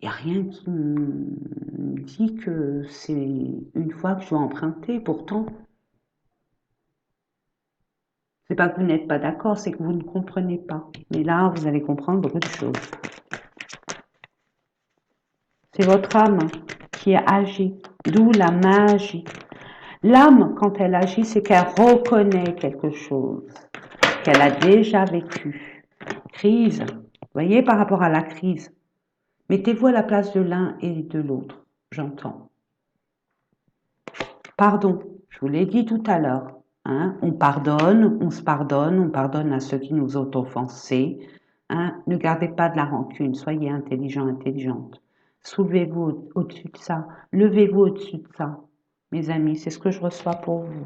il n'y a rien qui me dit que c'est une voie que je dois emprunter. Pourtant, c'est pas que vous n'êtes pas d'accord, c'est que vous ne comprenez pas. Mais là, vous allez comprendre beaucoup de choses. C'est votre âme qui agit, d'où la magie. L'âme, quand elle agit, c'est qu'elle reconnaît quelque chose qu'elle a déjà vécu. Crise, vous voyez, par rapport à la crise, mettez-vous à la place de l'un et de l'autre, j'entends. Pardon, je vous l'ai dit tout à l'heure, hein, on se pardonne à ceux qui nous ont offensés, Hein? Ne gardez pas de la rancune, soyez intelligent, intelligente. Soulevez-vous au-dessus de ça, levez-vous au-dessus de ça. Mes amis, c'est ce que je reçois pour vous.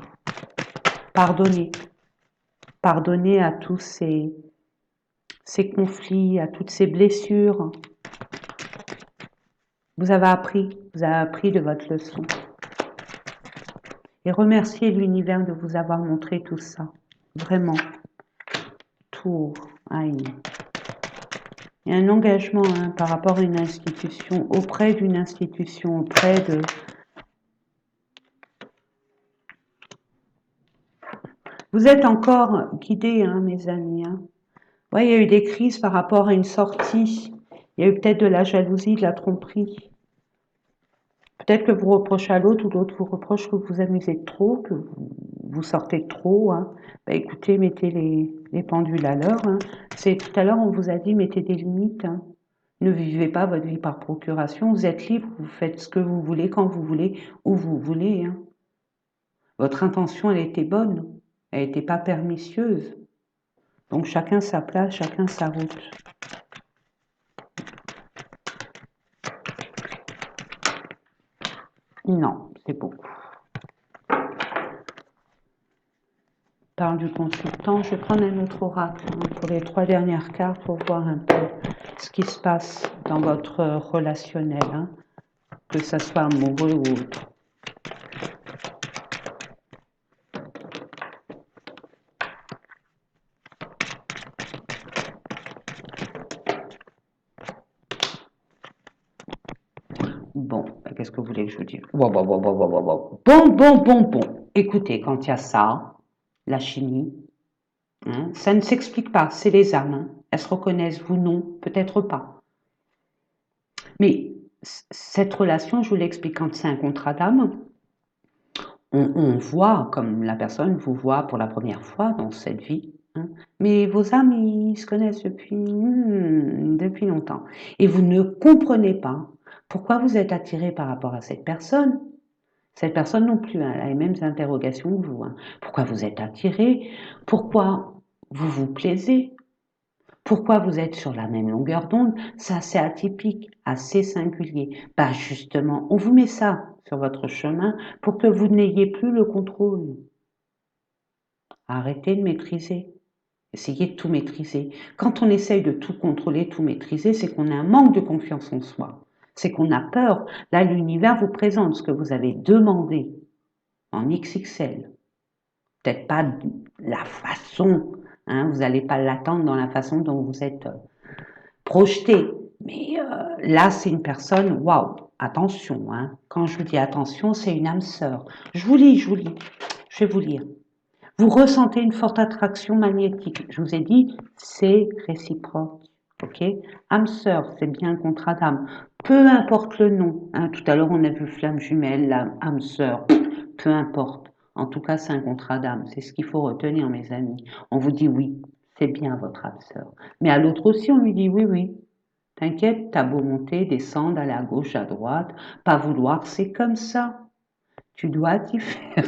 Pardonnez. Pardonnez à tous ces conflits, à toutes ces blessures. Vous avez appris de votre leçon. Et remerciez l'univers de vous avoir montré tout ça. Vraiment. Tour. Aïe. Il y a un engagement par rapport à une institution, auprès d'une institution, auprès de... Vous êtes encore guidés, mes amis. Ouais, il y a eu des crises par rapport à une sortie. Il y a eu peut-être de la jalousie, de la tromperie. Peut-être que vous reprochez à l'autre ou l'autre vous reproche que vous amusez trop, que vous sortez trop. Bah, écoutez, mettez les pendules à l'heure. C'est tout à l'heure, on vous a dit, mettez des limites. Ne vivez pas votre vie par procuration. Vous êtes libre, vous faites ce que vous voulez, quand vous voulez, où vous voulez. Votre intention, elle était bonne. Elle n'était pas pernicieuse. Donc chacun sa place, chacun sa route. Non, c'est beaucoup. Parle du consultant. Je vais prendre un autre oracle pour les 3 dernières cartes pour voir un peu ce qui se passe dans votre relationnel, que ça soit amoureux ou autre. Bon, qu'est-ce que vous voulez que je vous dise? Bon. Écoutez, quand il y a ça, la chimie, ça ne s'explique pas, c'est les âmes. Elles se reconnaissent, vous non, peut-être pas. Mais cette relation, je vous l'explique, quand c'est un contrat d'âme, on voit, comme la personne vous voit pour la première fois dans cette vie, mais vos âmes, ils se connaissent depuis longtemps. Et vous ne comprenez pas pourquoi vous êtes attiré par rapport à cette personne. Cette personne non plus, elle a les mêmes interrogations que vous. Pourquoi vous êtes attiré? Pourquoi vous vous plaisez? Pourquoi vous êtes sur la même longueur d'onde? Ça, c'est atypique, assez singulier. Bah justement, on vous met ça sur votre chemin pour que vous n'ayez plus le contrôle. Arrêtez de maîtriser. Essayez de tout maîtriser. Quand on essaye de tout contrôler, tout maîtriser, c'est qu'on a un manque de confiance en soi. C'est qu'on a peur. Là, l'univers vous présente ce que vous avez demandé en XXL. Peut-être pas la façon, vous n'allez pas l'attendre dans la façon dont vous êtes projeté. Mais là, c'est une personne, waouh, attention. Quand je vous dis attention, c'est une âme sœur. Je vous lis. Je vais vous lire. Vous ressentez une forte attraction magnétique. Je vous ai dit, c'est réciproque. Ok? Âme sœur, c'est bien un contrat d'âme. Peu importe le nom. Tout à l'heure, on a vu flamme jumelle, âme sœur. Peu importe. En tout cas, c'est un contrat d'âme. C'est ce qu'il faut retenir, mes amis. On vous dit oui, c'est bien votre âme sœur. Mais à l'autre aussi, on lui dit oui. T'inquiète, t'as beau monter, descendre, aller à gauche, à droite, pas vouloir, c'est comme ça. Tu dois t'y faire.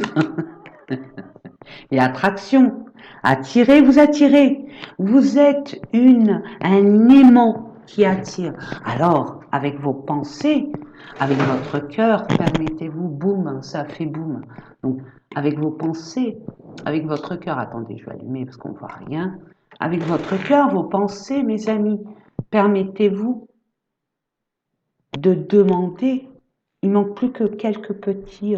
Et attraction, attirer, vous attirez. Vous êtes un aimant qui attire. Alors, avec vos pensées, avec votre cœur, permettez-vous, boum, ça fait boum. Donc, avec vos pensées, avec votre cœur, attendez, je vais allumer parce qu'on ne voit rien. Avec votre cœur, vos pensées, mes amis, permettez-vous de demander. Il manque plus que quelques petits,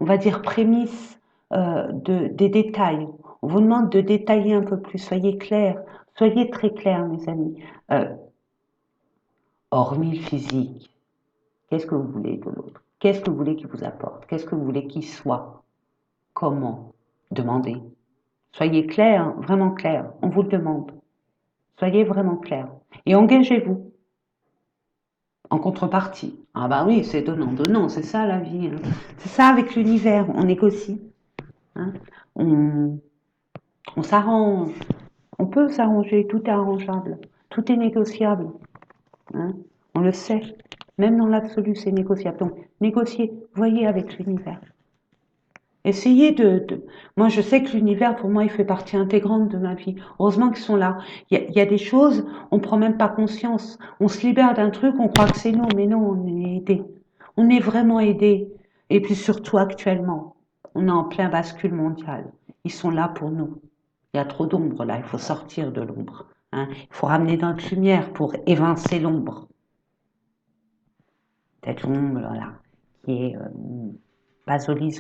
on va dire, prémices des détails. On vous demande de détailler un peu plus, soyez clairs, soyez très clairs, mes amis. Hormis le physique, qu'est-ce que vous voulez de l'autre? Qu'est-ce que vous voulez qu'il vous apporte? Qu'est-ce que vous voulez qu'il soit? Comment? Demandez. Soyez clairs, vraiment clairs, on vous le demande. Soyez vraiment clairs. Et engagez-vous en contrepartie. Ah bah oui, c'est donnant, c'est ça la vie. C'est ça avec l'univers, on négocie. On s'arrange. On peut s'arranger, tout est arrangeable, tout est négociable. On le sait. Même dans l'absolu, c'est négociable. Donc, négociez, voyez avec l'univers. Essayez Moi, je sais que l'univers, pour moi, il fait partie intégrante de ma vie. Heureusement qu'ils sont là. Il y a des choses, on prend même pas conscience. On se libère d'un truc, on croit que c'est nous, mais non, on est aidé. On est vraiment aidé. Et puis surtout actuellement, on est en plein bascule mondial. Ils sont là pour nous. Il y a trop d'ombre là, il faut sortir de l'ombre. Hein. Il faut ramener notre lumière pour évincer l'ombre. Cette ombre là, qui est pas jolie,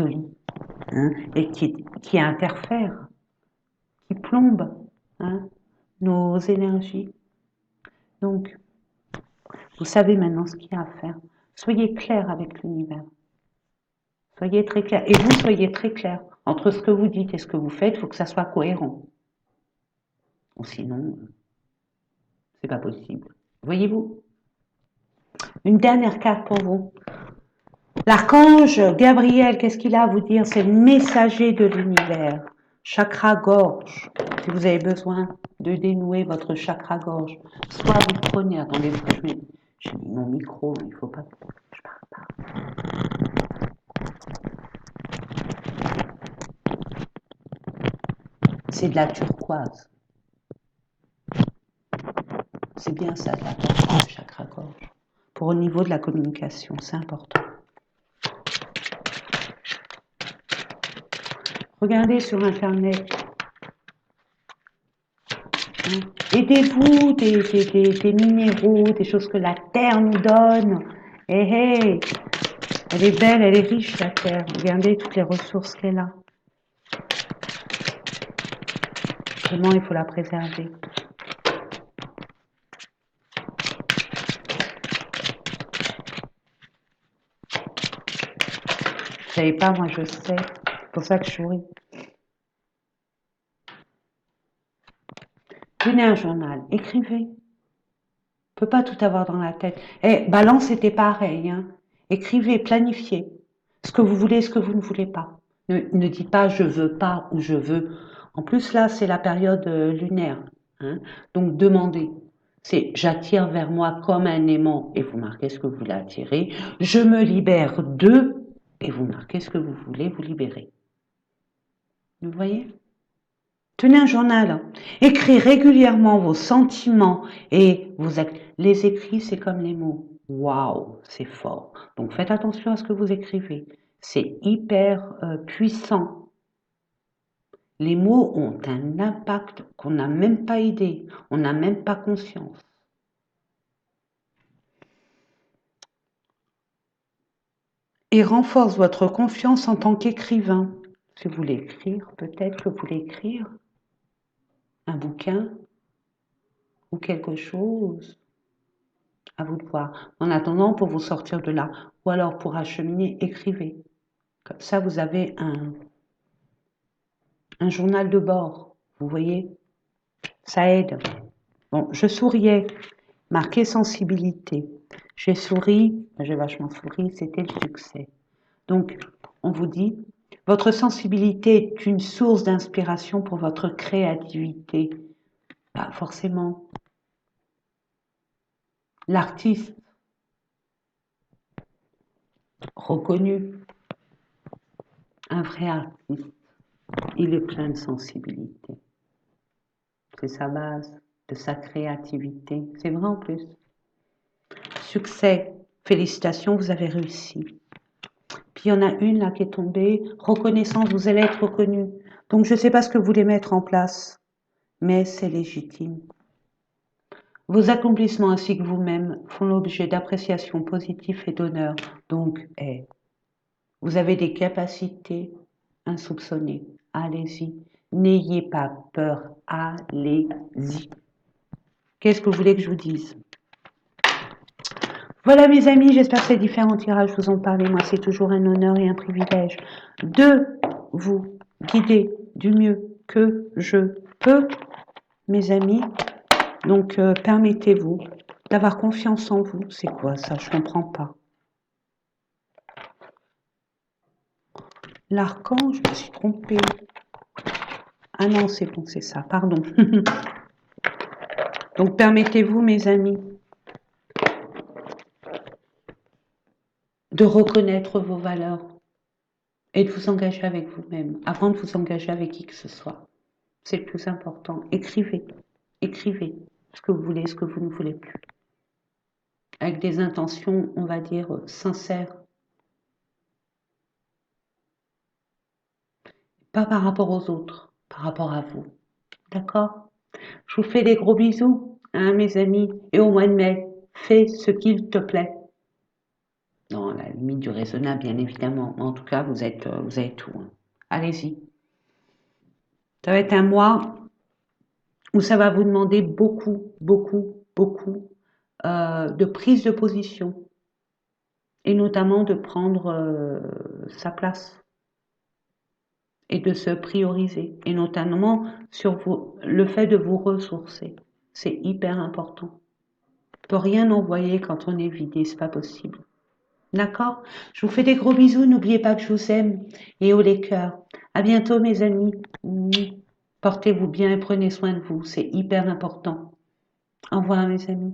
hein, et qui interfère, qui plombe, hein, nos énergies. Donc, vous savez maintenant ce qu'il y a à faire. Soyez clair avec l'univers. Soyez très clair. Et vous, soyez très clair. Entre ce que vous dites et ce que vous faites, il faut que ça soit cohérent. Ou sinon, c'est pas possible. Voyez-vous? Une dernière carte pour vous. L'archange Gabriel, qu'est-ce qu'il a à vous dire? C'est le messager de l'univers. Chakra gorge. Si vous avez besoin de dénouer votre chakra gorge, soit vous prenez, attendez, j'ai mis mon micro, il ne faut pas que je parle pas. C'est de la turquoise. C'est bien ça, de la turquoise, chakra gorge. Pour au niveau de la communication, c'est important. Regardez sur Internet. Aidez-vous des minéraux, des choses que la terre nous donne. Hey, elle est belle, elle est riche la terre. Regardez toutes les ressources qu'elle a. Vraiment, il faut la préserver. Vous savez pas, moi je sais. C'est pour ça que je souris. Tenez un journal, écrivez. On peut pas tout avoir dans la tête. Balance, c'était pareil. Hein. Écrivez, planifiez. Ce que vous voulez, ce que vous ne voulez pas. Ne dites pas je veux pas ou je veux. En plus, là, c'est la période lunaire. Hein. Donc, demandez. C'est j'attire vers moi comme un aimant et vous marquez ce que vous voulez attirer. Je me libère de et vous marquez ce que vous voulez vous libérer. Vous voyez? Tenez un journal. Écrivez régulièrement vos sentiments et vos actes. Les écrits, c'est comme les mots. Waouh, c'est fort. Donc faites attention à ce que vous écrivez. C'est hyper puissant. Les mots ont un impact qu'on n'a même pas idée, on n'a même pas conscience. Et renforce votre confiance en tant qu'écrivain. Si vous voulez écrire, peut-être que vous voulez écrire un bouquin ou quelque chose. À vous de voir. En attendant, pour vous sortir de là, ou alors pour acheminer, écrivez. Comme ça, vous avez un journal de bord. Vous voyez? Ça aide. Bon, je souriais. Marqué sensibilité. J'ai souri, j'ai vachement souri, c'était le succès. Donc, on vous dit, votre sensibilité est une source d'inspiration pour votre créativité. Pas forcément. L'artiste reconnu, un vrai artiste, il est plein de sensibilité. C'est sa base, de sa créativité. C'est vrai en plus. Succès, félicitations, vous avez réussi. Puis il y en a une là qui est tombée, reconnaissance, vous allez être reconnu. Donc je ne sais pas ce que vous voulez mettre en place, mais c'est légitime. Vos accomplissements ainsi que vous-même font l'objet d'appréciation positive et d'honneur. Donc, vous avez des capacités insoupçonnées. Allez-y. N'ayez pas peur. Allez-y. Qu'est-ce que vous voulez que je vous dise? Voilà mes amis, j'espère que ces différents tirages vous ont parlé. Moi, c'est toujours un honneur et un privilège de vous guider du mieux que je peux, mes amis. Donc, permettez-vous d'avoir confiance en vous. C'est quoi ça? Je comprends pas. L'archange, je me suis trompée. Ah non, c'est bon, c'est ça, pardon. Donc, permettez-vous, mes amis, de reconnaître vos valeurs et de vous engager avec vous-même avant de vous engager avec qui que ce soit. C'est le plus important. Écrivez, écrivez ce que vous voulez, ce que vous ne voulez plus. Avec des intentions, on va dire, sincères. Pas par rapport aux autres, par rapport à vous. D'accord? Je vous fais des gros bisous, hein, mes amis. Et au mois de mai, fais ce qu'il te plaît. Dans la limite du raisonnable, bien évidemment. Mais en tout cas, vous avez tout, hein. Allez-y. Ça va être un mois où ça va vous demander beaucoup, beaucoup, beaucoup de prise de position. Et notamment de prendre sa place et de se prioriser. Et notamment sur le fait de vous ressourcer. C'est hyper important. On peut rien envoyer quand on est vidé, c'est pas possible. D'accord? Je vous fais des gros bisous, n'oubliez pas que je vous aime et haut les cœurs. À bientôt mes amis. Portez-vous bien et prenez soin de vous, c'est hyper important. Au revoir mes amis.